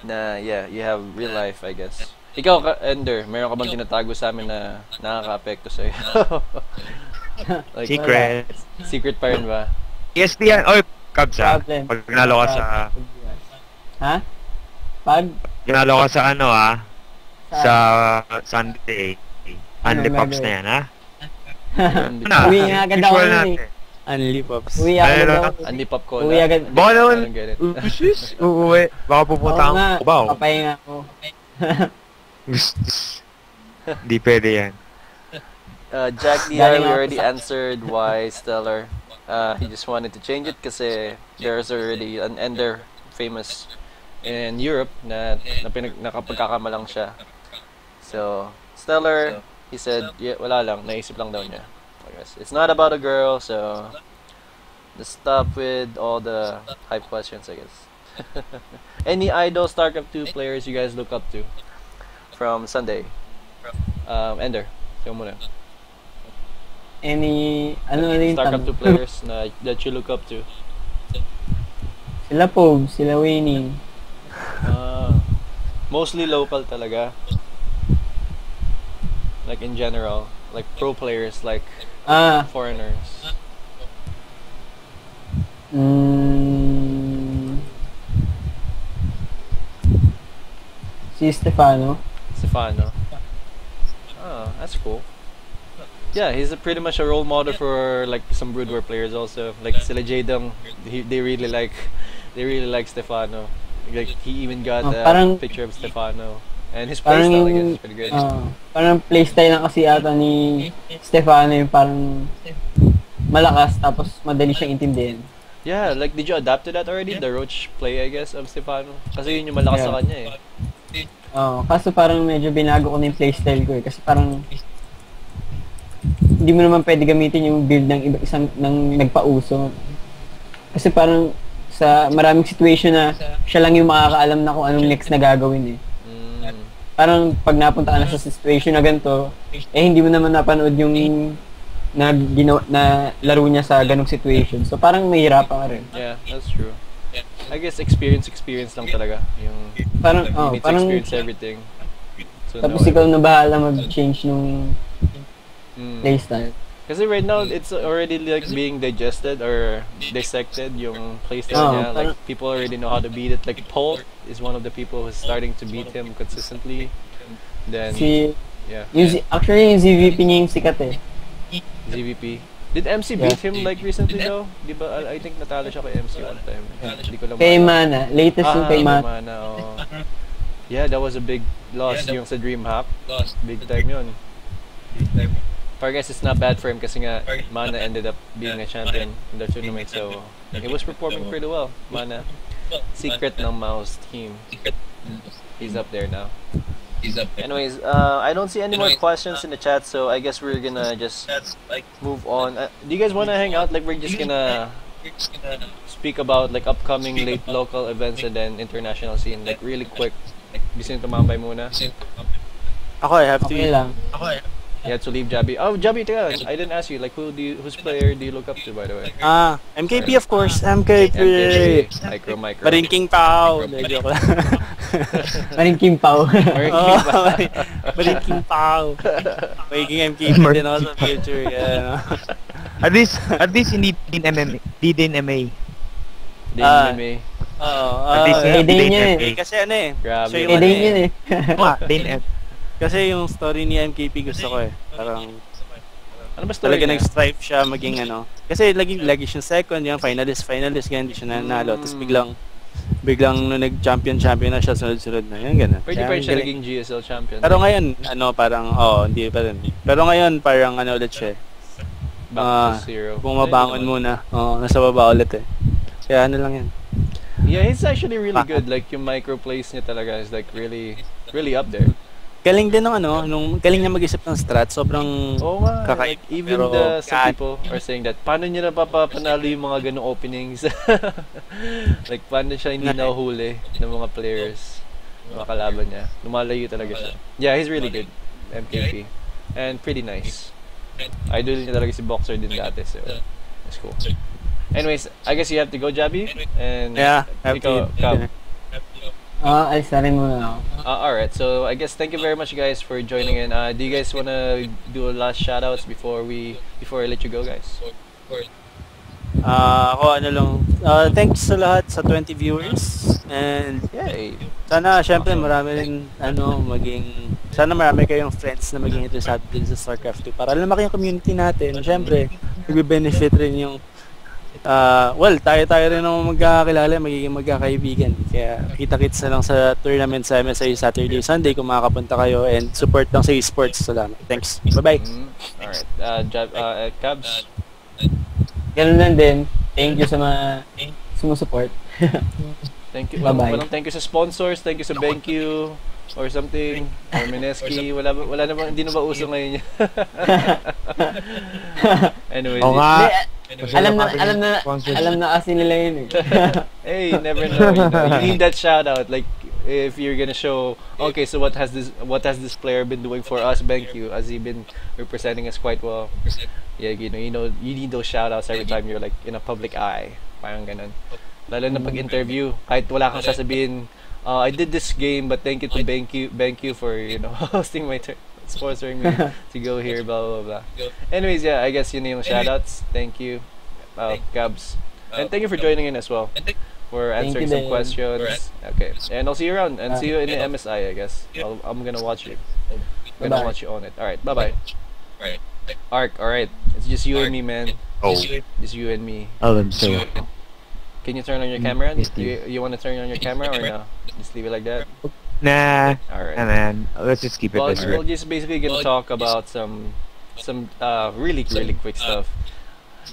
Na, yeah, you have real life, I guess. Ikaw, Ender, meron ka bang tinatago sa amin na nakaka-apekto sa'yo? Like, Secret. Secret pa rin ba? EST yan. Oy, Cubs ha. Pag nalo ka sa... Ha? Pag? Nalo ka sa ano ha? Sa Sunday. Unli Pops na yan, ha? Uwi nga agad ako nun eh. Unli Pops. Uwi agad ako. Unli Pop ko. Uwi agad. Baka naman, uuwi. Baka pupunta ang Cubao. Papahinga ako. Di pwede yan. Jack DR, we already answered why Stellar. He just wanted to change it kasi there's already an Ender famous in Europe na nakapagkakamalang siya. So, Stellar, he said, yeah, wala lang, naisip lang daw niya. I guess it's not about a girl, so just stop with all the hype questions, I guess. Any idol Starcraft 2 players you guys look up to from Sunday? Ender, ikaw muna. Any, ano na yung Starcraft 2 players that you look up to? Sila Pogue, sila Winnie. Mostly local talaga. Like in general, like pro players, like foreigners. Si Stefano. Oh, that's cool. Yeah, he's pretty much a role model for like some Brood War players also. Like sila JaBiTo, they really like Stefano. Like he even got a picture of Stefano. And his playstyle, I guess, is pretty good. Parang playstyle lang kasi ata ni Stefano yung parang malakas tapos madali siyang intindihin. Yeah, like did you adapt to that already? The Roach play, I guess, of Stefano? Kasi yun yung malakas sa kanya eh. Kaso parang medyo binago ko na yung playstyle ko eh. Kasi parang hindi mo naman pwede gamitin yung build ng isang ng nagpauso. Kasi parang sa maraming situation na siya lang yung makakaalam na kung anong next na gagawin eh. Parang pag napunta ka na sa situation na ganito, hindi mo naman napanood yung na laro niya sa ganong situation. So parang mahirapan ka rin. Yeah, that's true. I guess experience lang talaga. Yung parang you need to experience everything. So tapos ikaw na bahala mag-change nung playstyle. Kasi right now it's already like being digested or dissected yung playstyle niya. Like people already know how to beat it. Like Paul is one of the people who's starting to beat him consistently. Then actually yung ZVP niya yung sikat eh. ZVP. Did MC beat him like recently though? Di ba? I think natalo siya kay MC one time. Hindi ko lang kay Mana. Latest yung kay Mana. Yeah, that was a big loss yung sa DreamHack. Big time yun. But I guess it's not bad for him kasi nga Mana ended up being a champion in the tournament, so he was performing pretty well. Mana, secret ng Mouse team. He's up there now. Anyways, I don't see any more questions in the chat, so I guess we're gonna just move on. Do you guys wanna hang out? Like we're just gonna speak about like upcoming late local events and then international scene, like really quick. Gusto nyo tumambay muna? Ako, I have to eat. Lang. You had to leave JaBi. Oh, JaBi, I didn't ask you. Like, whose player do you look up to, by the way? MKP, of course. MKP. Micro. Maringking tao. Maring Kimpaw. Maring Pao. Magiging MKP din ako sa future. Yeah, no? At least hindi din MMA. Di din MMA. Din MMA. At least eh, hindi din din yun eh. MMA. Kasi ano eh. Grabe. siya yung Eh, ano din yun eh. Din M. Kasi yung story ni MKP gusto ko eh. Parang Ano ba story talaga niya? nag-strive siya maging ano. Kasi lagi siya second, yung finalist, kaya hindi siya nanalo. Tapos biglang nung nag-champion na siya, sunod-sunod na. Yan, gano'n. Pwede pa rin siya naging GSL champion. Pero ngayon, parang, hindi pa rin. Pero ngayon, parang ano ulit siya eh. Back to zero. Bumabangon muna. Nasa baba ulit eh. Kaya ano lang yan. Yeah, he's actually really good. Like, yung micro-plays niya talaga is like really up there. Galing din galing niya mag-isip ng strat. Sobrang Oo nga, kakaiba. like, even some people are saying that, paano niya napapanalo yung mga ganong openings? Like, paano siya hindi nahuli ng mga players, mga kalaban niya? Lumalayo talaga siya. Yeah, he's really good, MKP. And pretty nice. Idol niya talaga si Boxer din dati, so that's cool. Anyways, I guess you have to go, Jabi? And Yeah, have ikaw, to. Cab. Alis na rin muna ako. Alright, so I guess thank you very much guys for joining in. Do you guys wanna do a last shoutouts before I let you go, guys? Ako ano lang. Thanks sa lahat sa 20 viewers. And Yay! sana syempre marami rin sana marami kayong friends na maging interesado din sa Starcraft 2 para lumaki yung community natin. Syempre, magbe-benefit rin yung tayo rin naman magkakakilala, magiging magkakaibigan. Kaya kita-kits na lang sa tournament sa MSI Saturday, Sunday kung makakapunta kayo and support lang sa esports. Salamat. Thanks. Bye-bye. Alright, Cabs? Ganun lang din. Thank you sa mga sumusupport. Thank you. Bye-bye. Walang thank you sa sponsors, thank you sa BenQ or something, or Mineski. Wala na ba, hindi na ba uso ngayon yan? Anyway. Oo nga. Alam na kasi nila yun eh. Hey, never know. You need that shout out. Like, if you're gonna show, okay, so what has this player been doing for us, BenQ? Has he been representing us quite well? Yeah, you need those shout outs every time you're like in a public eye. Parang ganun. Lalo na pag interview, kahit wala kang sasabihin, I did this game, but thank you to BenQ for hosting my turn, sponsoring me to go here, blah blah blah. Anyways, yeah, I guess yun yung shoutouts. Thank you, Gabs, and thank you for joining in as well, for answering some questions. Okay, and I'll see you around and see you in the MSI. I guess I'm gonna watch you. I'm gonna watch you on it. All right, bye bye. Ark, all right, it's just you and me, man. Just you and me. So. Can you turn on your camera? You want to turn on your camera or no? Just leave it like that? Nah. Alright. Nah, man. Let's just keep it this way. We're just basically gonna talk about some really quick stuff.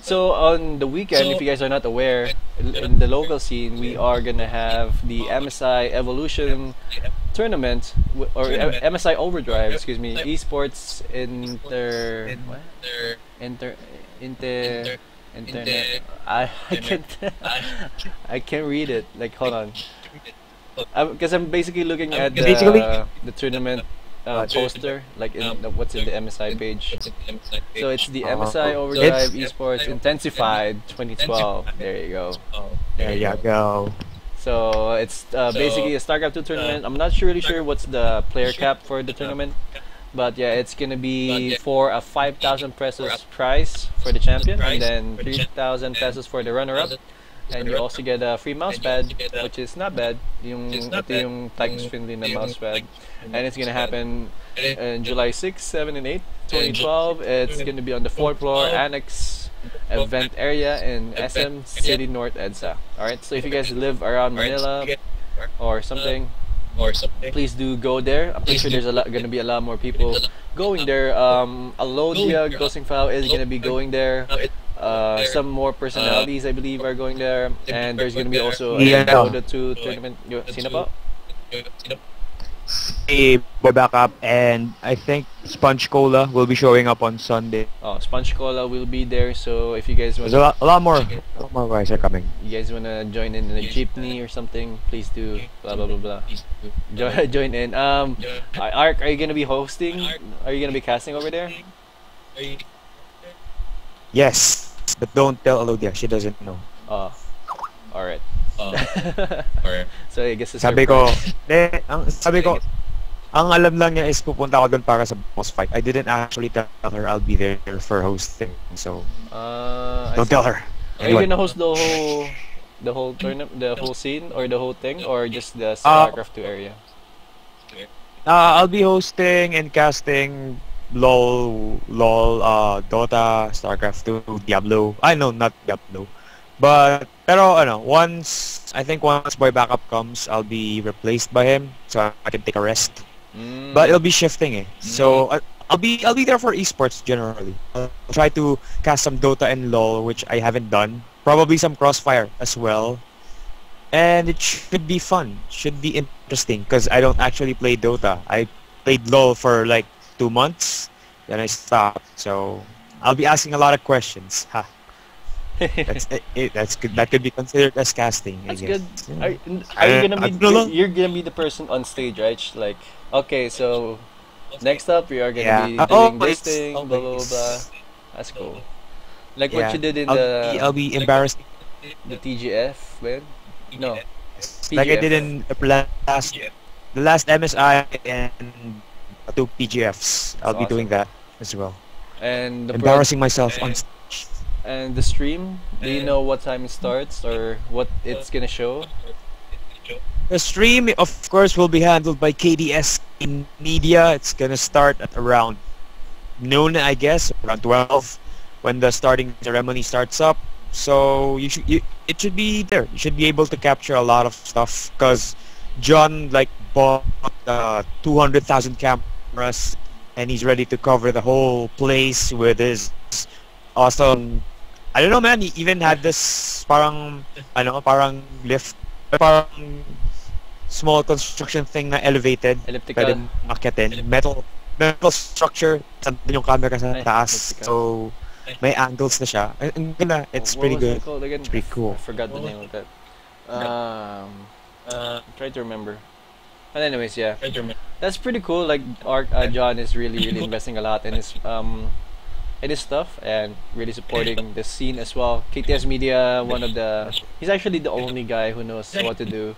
So on the weekend, if you guys are not aware, in the local scene, we are gonna have the MSI Evolution tournament, or MSI Overdrive, excuse me, esports internet. I can't read it. Like, hold on. Because I'm basically looking at the tournament poster, like what's in the MSI page. So it's the MSI Overdrive Esports Intensified 2012. There you go. There you go. So it's basically a Starcraft 2 tournament. I'm not really sure what's the player cap for the tournament. But yeah, it's gonna be for a 5,000 pesos prize for the champion, and then 3,000 pesos for the runner-up, and you also get a free mouse pad, which is not bad. Ito yung Tychus Finley na mouse pad, and it's gonna happen in July 6, 7, and 8, 2012. It's gonna be on the 4th floor Annex event area in SM City North EDSA. All right, so if you guys live around Manila or something, please do go there. I'm pretty sure there's gonna be a lot more people going there. Alodia Ghosting File is gonna be going there. Some more personalities, I believe, are going there, and there's gonna be also a Dota 2 tournament. Sino pa? A backup, and I think Sponge Cola will be showing up on Sunday. Oh, Sponge Cola will be there. So if you guys want, a lot more guys are coming. You guys wanna join in a jeepney or something? Please do. Blah blah blah blah. Join in. Ark, are you gonna be hosting? Are you gonna be casting over there? Yes, but don't tell Alodia. She doesn't know. Oh, all right. So I guess it's Sabi ko, surprise. sabi ko, ang alam lang niya is pupunta ako doon para sa boss fight. I didn't actually tell her I'll be there for hosting. So, don't tell her. Are you gonna host the whole tournament, the whole scene, or the whole thing, or just the Starcraft 2 area? I'll be hosting and casting LOL, Dota, Starcraft 2, Diablo. I know, not Diablo. Pero once Boy Backup comes, I'll be replaced by him, so I can take a rest. But it'll be shifting So I'll be there for esports generally. I'll try to cast some Dota and LOL, which I haven't done. Probably some Crossfire as well. And it should be fun. Should be interesting because I don't actually play Dota. I played LOL for like 2 months, then I stopped. So I'll be asking a lot of questions. Ha. That's good. That could be considered as casting. That's I guess. good. Are you gonna be? You're gonna be the person on stage, right? Like, okay, so next up we are gonna be doing this thing, blah blah blah. That's cool. Like what you did in I'll be embarrassed. the TGF, man. No, Like I PGF. did in the last MSI and 2 PGFs. I'll be doing that as well. And the Embarrassing myself on stage. and the stream. Do you know what time it starts or what it's gonna show? The stream, of course, will be handled by KDS Media. It's gonna start at around noon, I guess, around 12, when the starting ceremony starts up. So it should be there. You should be able to capture a lot of stuff because John bought 200,000 cameras and he's ready to cover the whole place with his awesome. I don't know, man. He even had this parang lift, parang small construction thing na elevated. Elliptical. Pwede akyatin. Metal structure. Sandun yung camera sa Ay, taas. elliptical. So, may angles na siya. Ang ganda. It's What pretty was it good. called again? It's pretty cool. I forgot the name of that. I'm trying to remember. But anyways, yeah, that's pretty cool. Like John is really investing a lot in his stuff and really supporting the scene as well. KTS Media, he's actually the only guy who knows what to do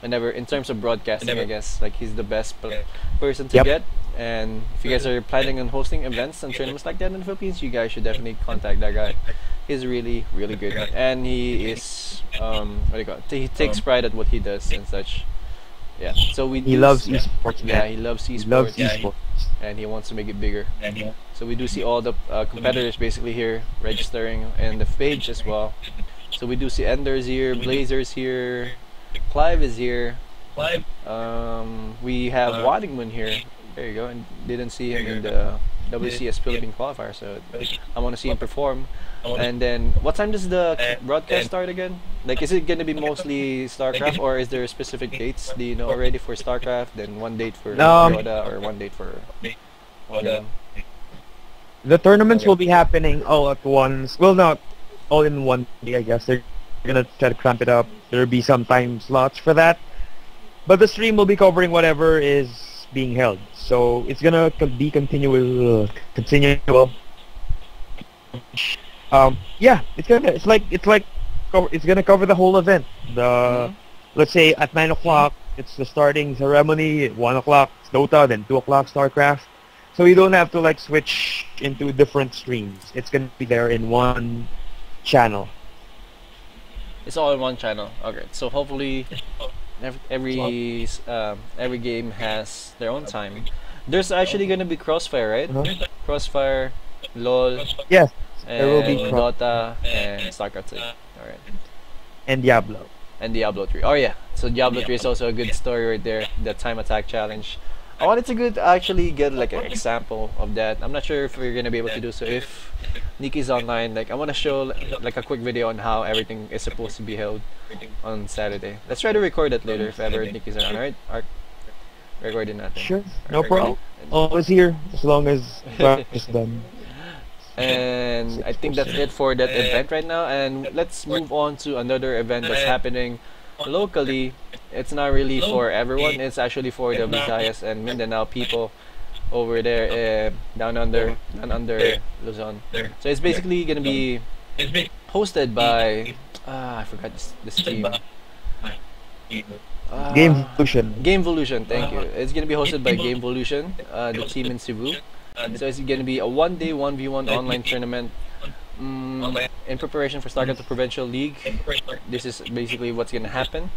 whenever in terms of broadcasting. I guess like he's the best person to Yep. get. And if you guys are planning on hosting events and tournaments like that in the Philippines, you guys should definitely contact that guy. He's really good, and he is what do you call it? He takes pride at what he does and such. Yeah. So He loves esports, Yeah, man. he loves He esports. loves esports. And he wants to make it bigger. So we do see all the competitors basically here registering and the page as well. So we do see Ender's here, Blazer's here, Clive is here. We have Waddingman here. There you go. And didn't see him in the WCS Philippine Qualifier, so I want to see him perform. And then, what time does the broadcast start again? Like, is it gonna be mostly StarCraft, or is there specific dates? Do you know already for StarCraft? Then one date for Yoda, or one date for Waddingman? The tournaments will be happening all at once. Well, not all in one day, I guess. They're gonna try to cramp it up. There'll be some time slots for that. But the stream will be covering whatever is being held. So it's gonna be continual. Yeah, it's gonna cover the whole event. Let's say at 9 o'clock it's the starting ceremony. At 1 o'clock it's Dota, then 2 o'clock Starcraft. So you don't have to switch into different streams. It's gonna be there in one channel. It's all in one channel. Okay, so hopefully every game has their own time. There's actually gonna be Crossfire, right? Crossfire, LOL. Yes. And There will be Dota and StarCraft 2. Alright. And Diablo. And Diablo 3. Oh yeah. So Diablo 3 is also a good story right there. The time attack challenge. I wanted to actually get an example of that. I'm not sure if we're gonna be able to do so if Nikki's online. I wanna show a quick video on how everything is supposed to be held on Saturday. Let's try to record that later if ever Nikki's around, alright? Recording that. Sure. No problem. Always here as long as practice done. And I think that's it for that event right now, and let's move on to another event that's happening locally. It's not really for everyone, it's actually for the Visayas and Mindanao people over there down under Luzon. So it's basically gonna be hosted by I forgot this team. Game Evolution. Gamevolution, thank you. It's gonna be hosted by Gamevolution, the team in Cebu. So it's gonna be a one-day 1v1 online tournament in preparation for Starcraft Provincial League. This is basically what's gonna happen.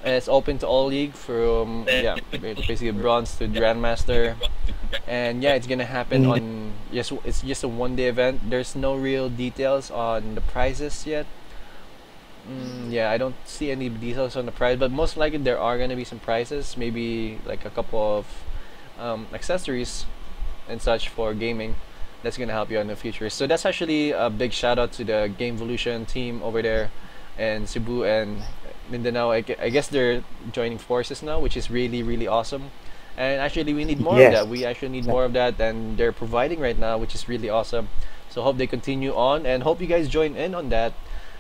It's open to all league from basically bronze to grandmaster, and yeah, it's gonna happen on it's just a one-day event. There's no real details on the prizes yet. Yeah, I don't see any details on the prize, but most likely there are gonna be some prizes, maybe like a couple of accessories and such for gaming. That's gonna help you in the future. So that's actually a big shout out to the Gamevolution team over there in Cebu and Mindanao. I guess they're joining forces now, which is really awesome. And actually, we need more of that. We actually need more of that, and they're providing right now, which is really awesome. So hope they continue on, and hope you guys join in on that.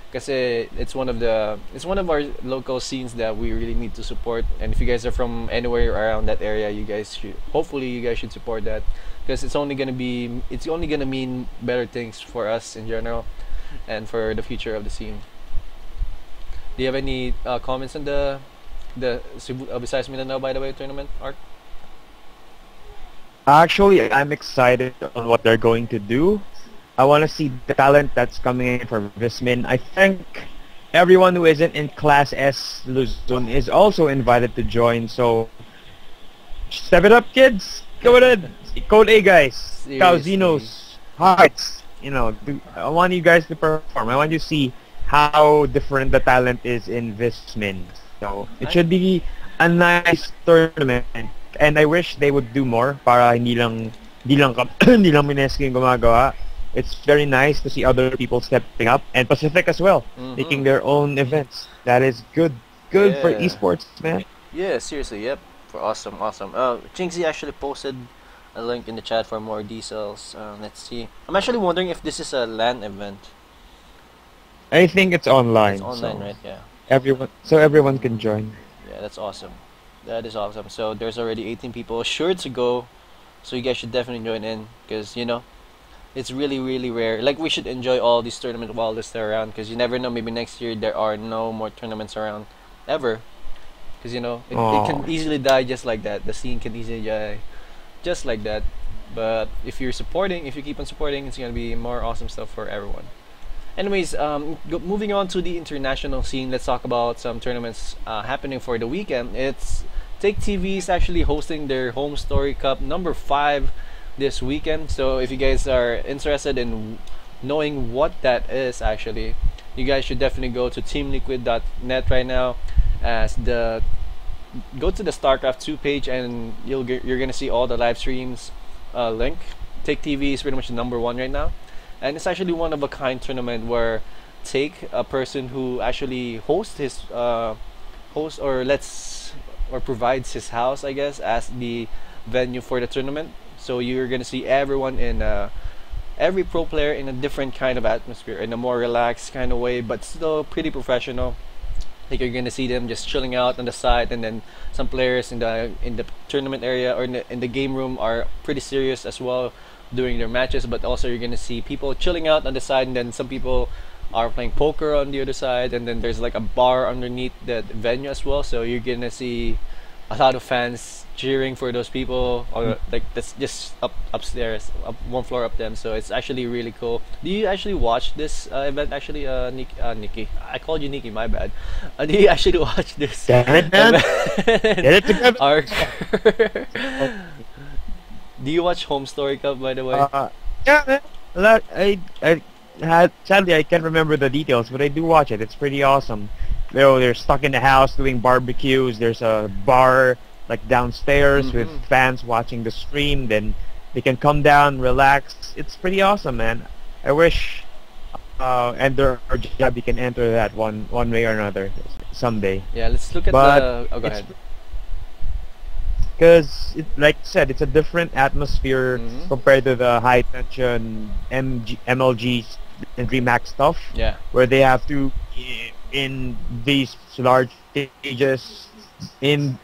Because it's one of our local scenes that we really need to support. And if you guys are from anywhere around that area, hopefully you guys should support that, because it's only gonna mean better things for us in general and for the future of the scene. Do you have any comments on the Cebu, besides Mindanao, by the way, tournament, Art? Actually, I'm excited on what they're going to do. I want to see the talent that's coming in for Vis-Min. I think everyone who isn't in Class S Luzon is also invited to join. So, step it up, kids. Go ahead. Code A, guys. Cauzinos. Hearts. I want you guys to perform. I want you to see how different the talent is in Vis-Min. So, it should be a nice tournament. And I wish they would do more para hindi lang BenQ yung gumagawa. It's very nice to see other people stepping up, and Pacific as well, making their own events. That is good for esports, man. Yeah, seriously, yep. Awesome. Jinxie actually posted a link in the chat for more details. Let's see. I'm actually wondering if this is a LAN event. I think it's online. It's online, right? Yeah. Everyone can join. Yeah, that's awesome. That is awesome. So there's already 18 people sure to go. So you guys should definitely join in, because it's really rare. Like, we should enjoy all these tournaments while they're still around, because you never know, maybe next year there are no more tournaments around ever, because it can easily die just like that. The scene can easily die just like that. But if you keep on supporting, it's gonna be more awesome stuff for everyone. Anyways, moving on to the international scene, let's talk about some tournaments happening for the weekend. It's Take TV is actually hosting their Home Story Cup number 5 this weekend. So if you guys are interested in knowing what that is, actually, you guys should definitely go to teamliquid.net right now. Go to the Starcraft 2 page, and you're gonna see all the live streams link. Take TV is pretty much the number 1 right now, and it's actually one of a kind tournament where Take, a person who actually provides his house, I guess, as the venue for the tournament. So you're gonna see everyone every pro player in a different kind of atmosphere, in a more relaxed kind of way, but still pretty professional. Like, you're gonna see them just chilling out on the side, and then some players in the tournament area or in the game room are pretty serious as well during their matches. But also you're gonna see people chilling out on the side, and then some people are playing poker on the other side, and then there's like a bar underneath the venue as well. So you're gonna see a lot of fans cheering for those people, or like that's just upstairs, one floor up them. So it's actually really cool. Do you actually watch this event? Actually, Nikki, I called you Nikki, my bad. Do you actually watch this? Damn it, man. Get it together. Do you watch Home Story Cup, by the way? Yeah, man. Sadly, I can't remember the details, but I do watch it. It's pretty awesome. They're stuck in the house doing barbecues. There's a bar like downstairs with fans watching the stream. Then they can come down, relax. It's pretty awesome, man. I wish Ender or JaBi can enter that one way or another someday. Yeah, let's look at but go ahead. Because, like I said, it's a different atmosphere compared to the high tension MLG and DreamHack stuff. Yeah. Where they have to, in these large stages, in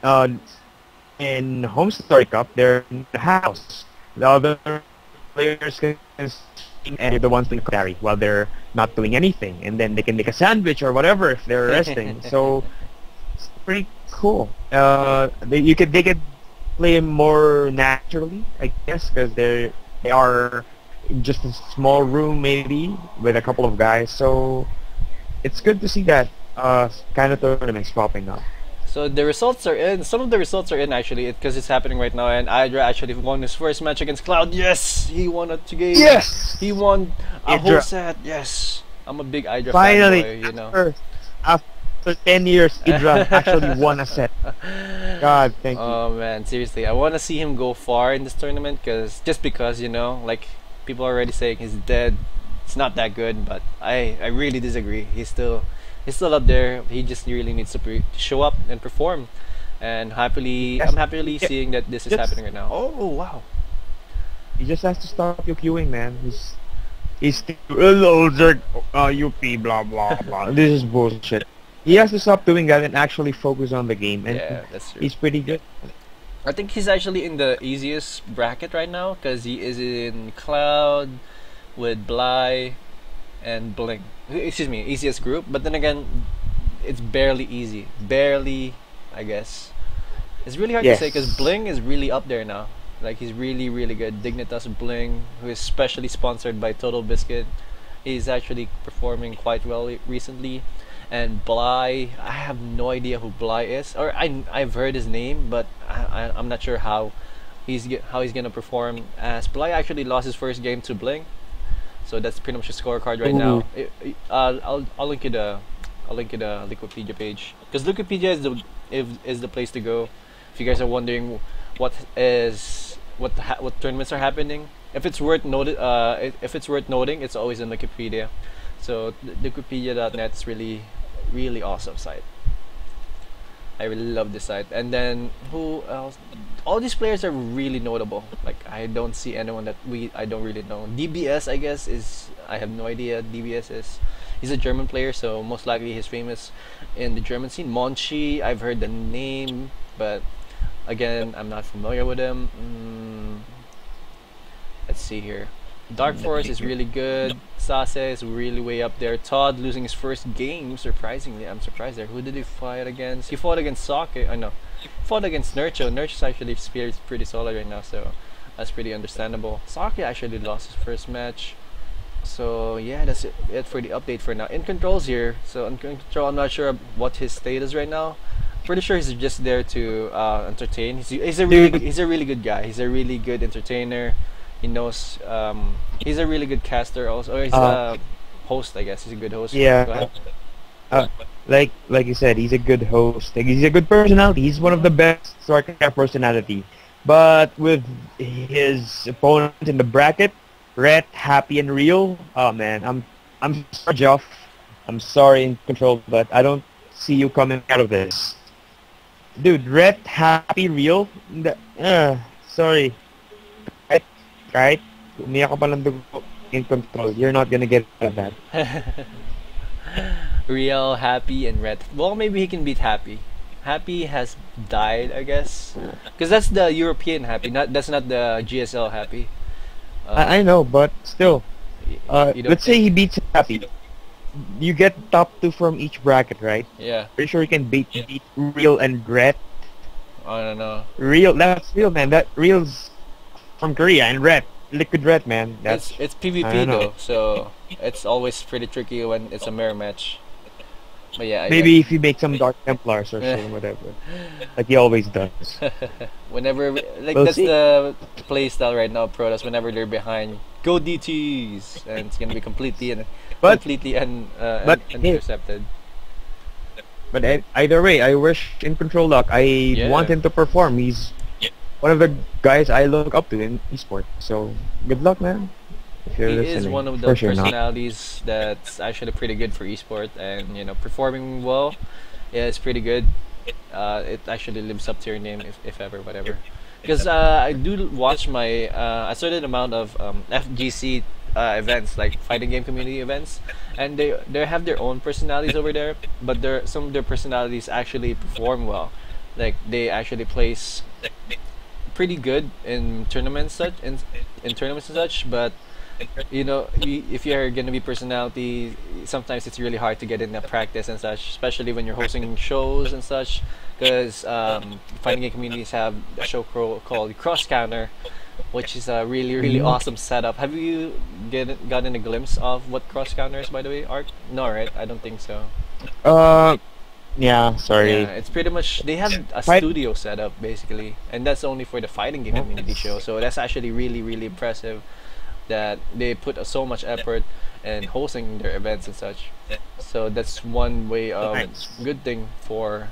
Home Story Cup, they're in the house. The other players can stream, and they're the ones doing commentary while they're not doing anything. And then they can make a sandwich or whatever if they're resting. So pretty cool. They could play more naturally, I guess, because they are in just a small room maybe with a couple of guys. So it's good to see that kind of tournaments popping up. So the results are in. Some of the results are in actually, because it's happening right now. And Hydra actually won his first match against Cloud. Yes, he won a game. Yes, he won a Hydra. whole set. Yes, I'm a big Hydra Finally, fanboy. You know. After 10 years, Hydra actually won a set. God, thank you. Oh man, seriously, I want to see him go far in this tournament, because you know, like people are already saying he's dead. It's not that good, but I really disagree. He's still up there. He just really needs to show up and perform. And Yes. I'm happily seeing that this is happening right now. Oh wow. He just has to stop queuing, man. He's still hello, Zerg, UP, blah blah blah. This is bullshit. He has to stop doing that and actually focus on the game. And Yeah, that's true. he's pretty good. I think he's actually in the easiest bracket right now, because he is in Cloud with Bly and Bling. Excuse me, easiest group. But then again, it's barely easy. Barely, I guess. It's really hard to say, because Bling is really up there now. Like, he's really, really good. Dignitas Bling, who is specially sponsored by Total Biscuit. He's actually performing quite well recently. And Bly, I have no idea who Bly is. Or I've heard his name, but I'm not sure how he's gonna perform. As Bly actually lost his first game to Bling. So that's pretty much a scorecard right now. I'll link you the Wikipedia page, because Wikipedia is the place to go if you guys are wondering what tournaments are happening. If it's worth noting, it's always in Wikipedia. So Wikipedia.net is really awesome site. I really love this site. And then who else? All these players are really notable. Like, I don't see anyone that I don't really know. DBS, I guess, I have no idea. He's a German player, so most likely he's famous in the German scene. Monchi, I've heard the name, but again, I'm not familiar with him. Let's see here. Dark Force is really good. Sase is really way up there. Todd losing his first game, surprisingly. I'm surprised there. Who did he fight against? He fought against Sake. I know. He fought against Nurcho. Nurcho's actually pretty solid right now, so that's pretty understandable. Sake actually lost his first match. So yeah, that's it for the update for now. In Control's here. So in Control, I'm not sure what his status right now. Pretty sure he's just there to entertain. He's a really good guy. He's a really good entertainer. He knows. He's a really good caster also. Or he's a host, I guess. He's a good host. Yeah. Go ahead. Like you said, he's a good host. Like, he's a good personality. He's one of the best Starcraft personality. But with his opponent in the bracket, Ret, Happy, and Real. Oh man, I'm sorry, Joff. I'm sorry, in Control, but I don't see you coming out of this. Dude, Ret, Happy, Real. Sorry. Right? Umiyak ka pa ng dugo in Control. You're not gonna get out of that. Real, Happy, and Red. Well, maybe he can beat Happy. Happy has died, I guess, because that's the European Happy. That's not the GSL Happy. I know, but still. Let's say he beats Happy. You get top 2 from each bracket, right? Yeah. Pretty sure you can beat Real and Ret. I don't know. Real, that's Real, man. That Real's from Korea, and Ret, Liquid Ret, man. It's PvP though, so it's always pretty tricky when it's a mirror match. But yeah, maybe if you make some Dark Templars or something, whatever, like he always does. Whenever, that's the play style right now, Protoss. Whenever they're behind, go DTs, and it's gonna be completely intercepted. But either way, I wish in Control Luck. I want him to perform. He's one of the guys I look up to in esports. So good luck, man. He is one of the personalities that's actually pretty good for esports, and performing well is pretty good. It actually lives up to your name, if ever, whatever. Because I do watch my a certain amount of FGC events, like fighting game community events, and they have their own personalities over there, but some of their personalities actually perform well. Like, they actually place pretty good in tournaments and such, but you know, if you're gonna be personality, sometimes it's really hard to get in the practice and such, especially when you're hosting shows and such. Because fighting game communities have a show called Cross Counter, which is a really awesome setup. Have you gotten a glimpse of what Cross Counter is, by the way, Art? No, right? I don't think so. Yeah, sorry. Yeah, it's pretty much they have a Fight- studio setup basically, and that's only for the fighting game community show. So that's actually really impressive that they put so much effort in hosting their events and such. So that's one way of good thing for.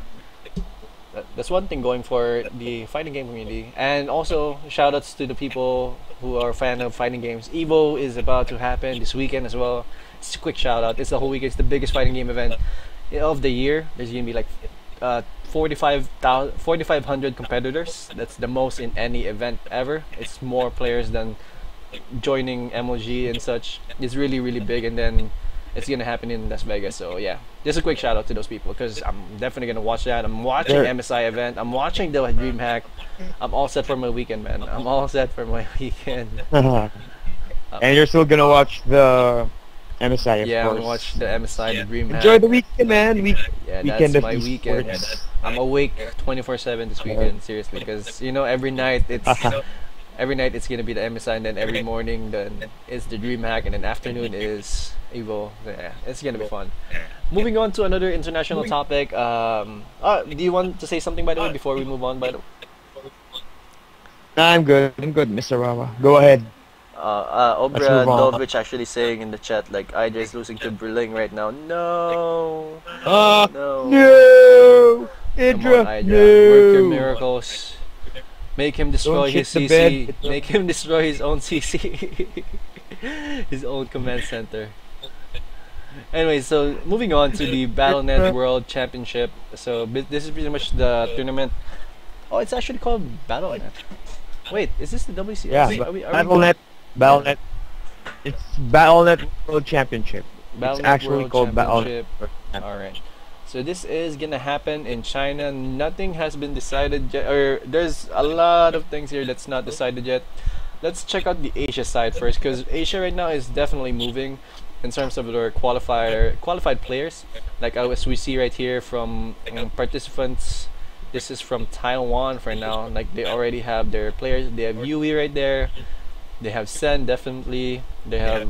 That's one thing going for the fighting game community, and also shoutouts to the people who are fan of fighting games. Evo is about to happen this weekend as well. It's a quick shout out. It's the whole weekend. It's the biggest fighting game event of the year. There's gonna be like 4,500 competitors. That's the most in any event ever. It's more players than joining MLG and such. It's really big, and then it's gonna happen in Las Vegas. So yeah, just a quick shout out to those people because I'm definitely gonna watch that. I'm watching MSI event. I'm watching the DreamHack. I'm all set for my weekend, man. I'm all set for my weekend. And you're still gonna watch the MSI, of Yeah, I'm course. gonna watch the MSI, the DreamHack. Enjoy the weekend, man. Yeah, Weekend that's of my weekend. esports. I'm awake 24/7 this weekend, seriously, because you know every night it's gonna be the MSI, and then every morning then it's the DreamHack, and then afternoon is Evo. Yeah, it's gonna be fun. Moving on to another international topic. Do you want to say something by the way before we move on? By the I'm good, Mr. Wawa. Go ahead. Obra move on. Dovich actually saying in the chat like IJ is losing to Berling right now. No. No. No! Come Idra, on, Idra. no! Work your miracles. Make him destroy Don't his shit the CC. bed. Make him destroy his own CC. His own command center. Anyway, so moving on to the Battle.net World Championship. So this is pretty much the tournament. Oh, it's actually called Battle.net. Wait, is this the WCS? Yeah, Are we Battle.net. It's Battle.net World Championship. It's Battle.net actually World called Championship. Battle.net. Alright. So this is gonna happen in China. Nothing has been decided yet, or there's a lot of things here that's not decided yet. Let's check out the Asia side first, because Asia right now is definitely moving in terms of their qualified players. Like as we see right here from participants. This is from Taiwan for now. Like they already have their players. They have Yui right there. They have Sen definitely. They have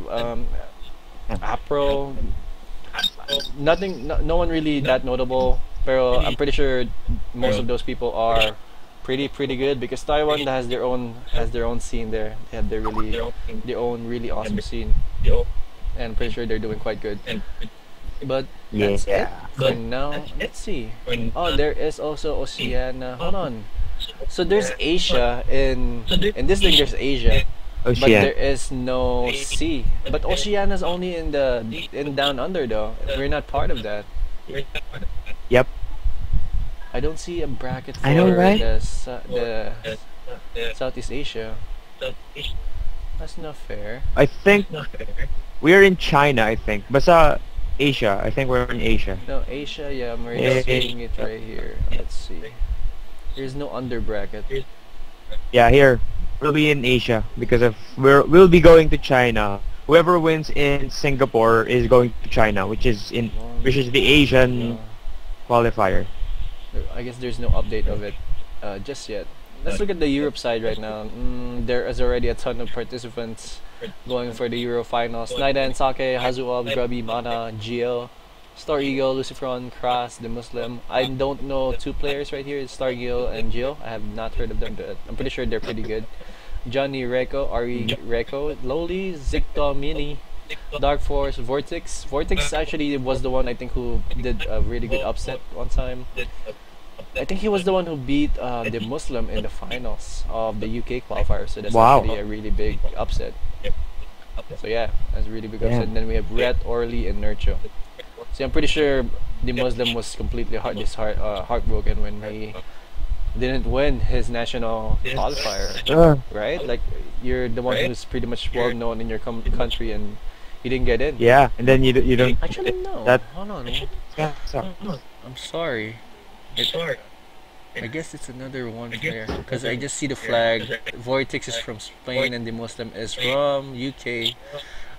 Apro. No one really that notable. Pero I'm pretty sure most of those people are pretty good because Taiwan has their own scene there. They have their own really awesome scene. And I'm pretty sure they're doing quite good. But that's it for now. Let's see. Oh, there is also Oceania. Hold on. So there's Asia in this thing. There's Asia, but there is no sea. But Oceania's only in down under though. We're not part of that. Yep. I don't see a bracket for I know, right? the Southeast Asia. That's not fair. I think we're in China, I think. Basta Asia. I think we're in Asia. No, Asia, yeah, I'm already seeing it right here. Let's see. There's no under bracket. Yeah, here. We'll be in Asia because we'll be going to China. Whoever wins in Singapore is going to China, which is the Asian qualifier. I guess there's no update of it just yet. Let's look at the Europe side right now. There is already a ton of participants going for the Euro finals. Naida and Sake, Hazuob, Grubby, Mana, Gio, Star Eagle, Lucifron, Cross, The Muslim. I don't know two players right here. It's Star Eagle and Gio. I have not heard of them, but I'm pretty sure they're pretty good. Johnny Reiko, Ari Reiko, Loli, Zicto Mini, Dark Force, Vortex. Vortex actually was the one I think who did a really good upset one time. I think he was the one who beat the Muslim in the finals of the UK qualifier, so that's actually a really big upset. So yeah, that's a really big upset. And then we have Ret, Orly, and Nurcho. So I'm pretty sure the Muslim was completely heartbroken when he didn't win his national qualifier, right? Like you're the one who's pretty much well known in your country and you didn't get in. Yeah, and then you don't. Actually no. Hold on. Yeah, I'm sorry. I guess it's another one player because I just see the flag. Vortex is from Spain and the Muslim is from UK.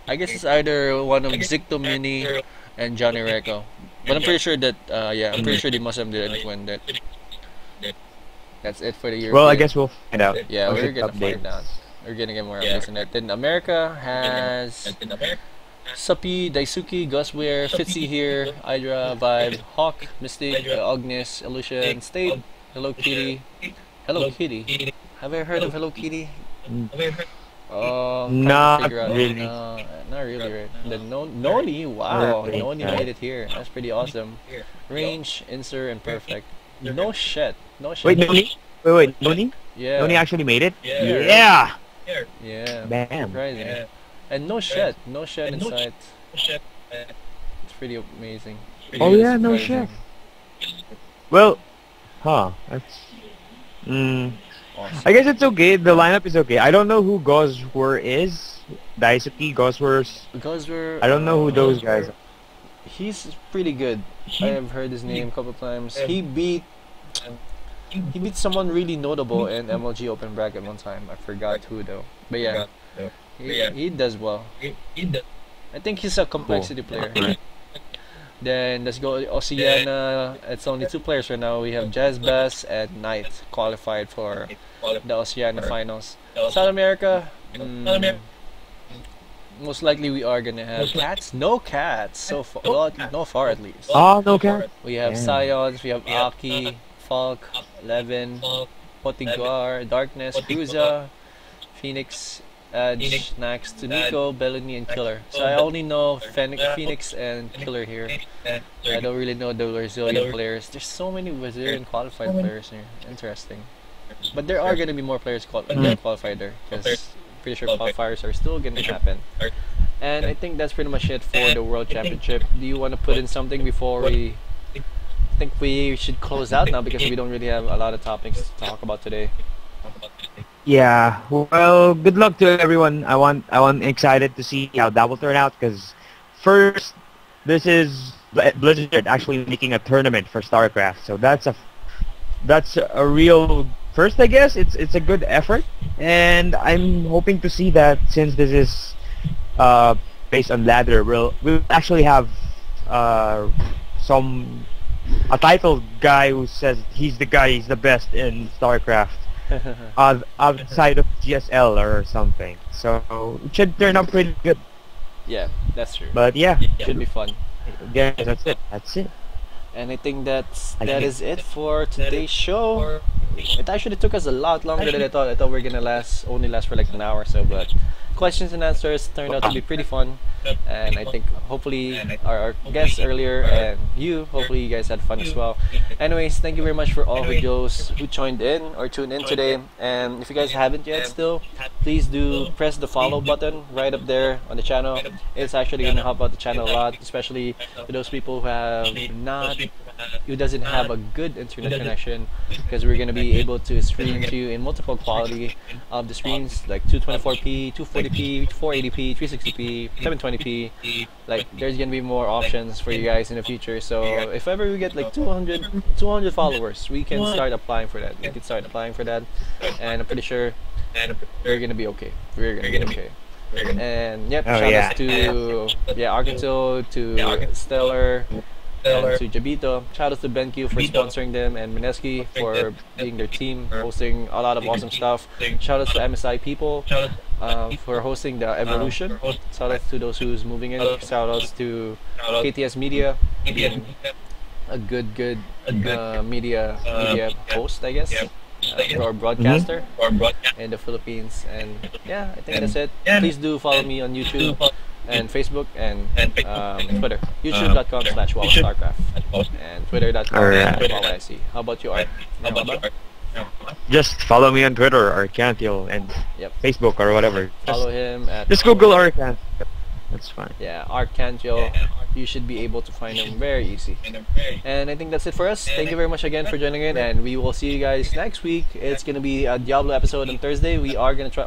I guess it's either one of Zicto Mini and Johnny Reco. But I'm pretty sure that yeah, I'm pretty sure the Muslim didn't win that. That's it for the European. Well, I guess we'll find out. Yeah, once we're it gonna updates. find out. We're gonna get more updates on that. Then America has Suppi, Daisuke, Gusware, Fitzy here, Hydra, Vibe, Hawk, Mystic, Ognis, Illusion, State, Hello Kitty. Hello Kitty. Have I heard of Hello Kitty? Trying to Not figure out. really. No, not really, right? Then Noni, wow, Really? Noni made it here. That's pretty awesome. Range, insert, and perfect. No shit. No shit. Wait, Noni? Wait, Noni? Yeah. Noni actually made it? Yeah. Yeah! Yeah. Bam. Surprising. And no shed. No shed inside. It's pretty amazing. Pretty Oh yeah, no surprising. shit. Well, that's... Awesome. I guess it's okay. The lineup is okay. I don't know who Goswer is. Daisuke, Goswer's... Because we're... I don't know who those guys are. He's pretty good. I have heard his name a couple times. He beat someone really notable in MLG Open Bracket one time. I forgot who though. But yeah, he does well. I think he's a complexity player. Then let's go Oceania. It's only 2 players right now. We have Jazz Bass and Knight qualified for the Oceania finals. South America, most likely we are gonna have cats. No cats so far. Well, no far at least. Oh, no cat? We have Damn. Scions, we have Aki, Falk, Levin, Potiguar, Darkness, Cruza, Phoenix, Edge, Nax, Tunico, Bellini, and Killer. So I only know Phoenix and Killer here. I don't really know the Brazilian players. There's so many Brazilian qualified players here. Interesting. But there are going to be more players qualified there, because pretty sure qualifiers are still going to happen. And I think that's pretty much it for the World Championship. Do you want to put in something before we... I think we should close out now because we don't really have a lot of topics to talk about today. Yeah, well, good luck to everyone. I'm excited to see how that will turn out, because first, this is Blizzard actually making a tournament for Starcraft, so that's a real first, I guess. It's a good effort, and I'm hoping to see that since this is based on ladder, we'll actually have a titled guy who says he's the best in Starcraft. Outside of GSL or something, so it should turn out pretty good. Yeah, that's true. But yeah, Should be fun. yeah, that's it. And I think that is it for today's show. It actually took us a lot longer than I thought. I thought we were gonna only last for like an hour or so, but questions and answers turned out to be pretty fun. And I think hopefully our guests earlier and hopefully you guys had fun as well. Anyways, thank you very much for all those who joined in or tuned in today. And if you guys haven't yet still, please do press the follow button right up there on the channel. It's actually going to help out the channel a lot, especially to those people who doesn't have a good internet connection, because we're going to be able to stream to you in multiple quality of the screens, like 224p, 240p, 480p, 360p, 720p. Like there's gonna be more options for you guys in the future. So if ever we get like 200 followers, we can start applying for that. And I'm pretty sure we're gonna be okay. And yep, shout outs to Arkanthiel, to Stellar, and to JaBiTo. Shout out to BenQ for sponsoring them, and Mski for being their team, hosting a lot of awesome stuff. Shout outs to MSI people for hosting the Evolution. Shout outs to those who's moving in. Shout outs to KTS Media, being a good media host, I guess, or broadcaster in the Philippines. And yeah, I think that's it. Please do follow me on YouTube and Facebook and Twitter. YouTube.com/WallStarcraft and Twitter.com/WallIC. How about you, Art? Just follow me on Twitter, Arkanthiel, and Facebook or whatever. Follow him at... Just Google Arkanthiel. That's fine. Yeah, Arkanthiel. You should be able to find him very easy. And I think that's it for us. Thank you very much again for joining in, and we will see you guys next week. It's going to be a Diablo episode on Thursday. We are going to try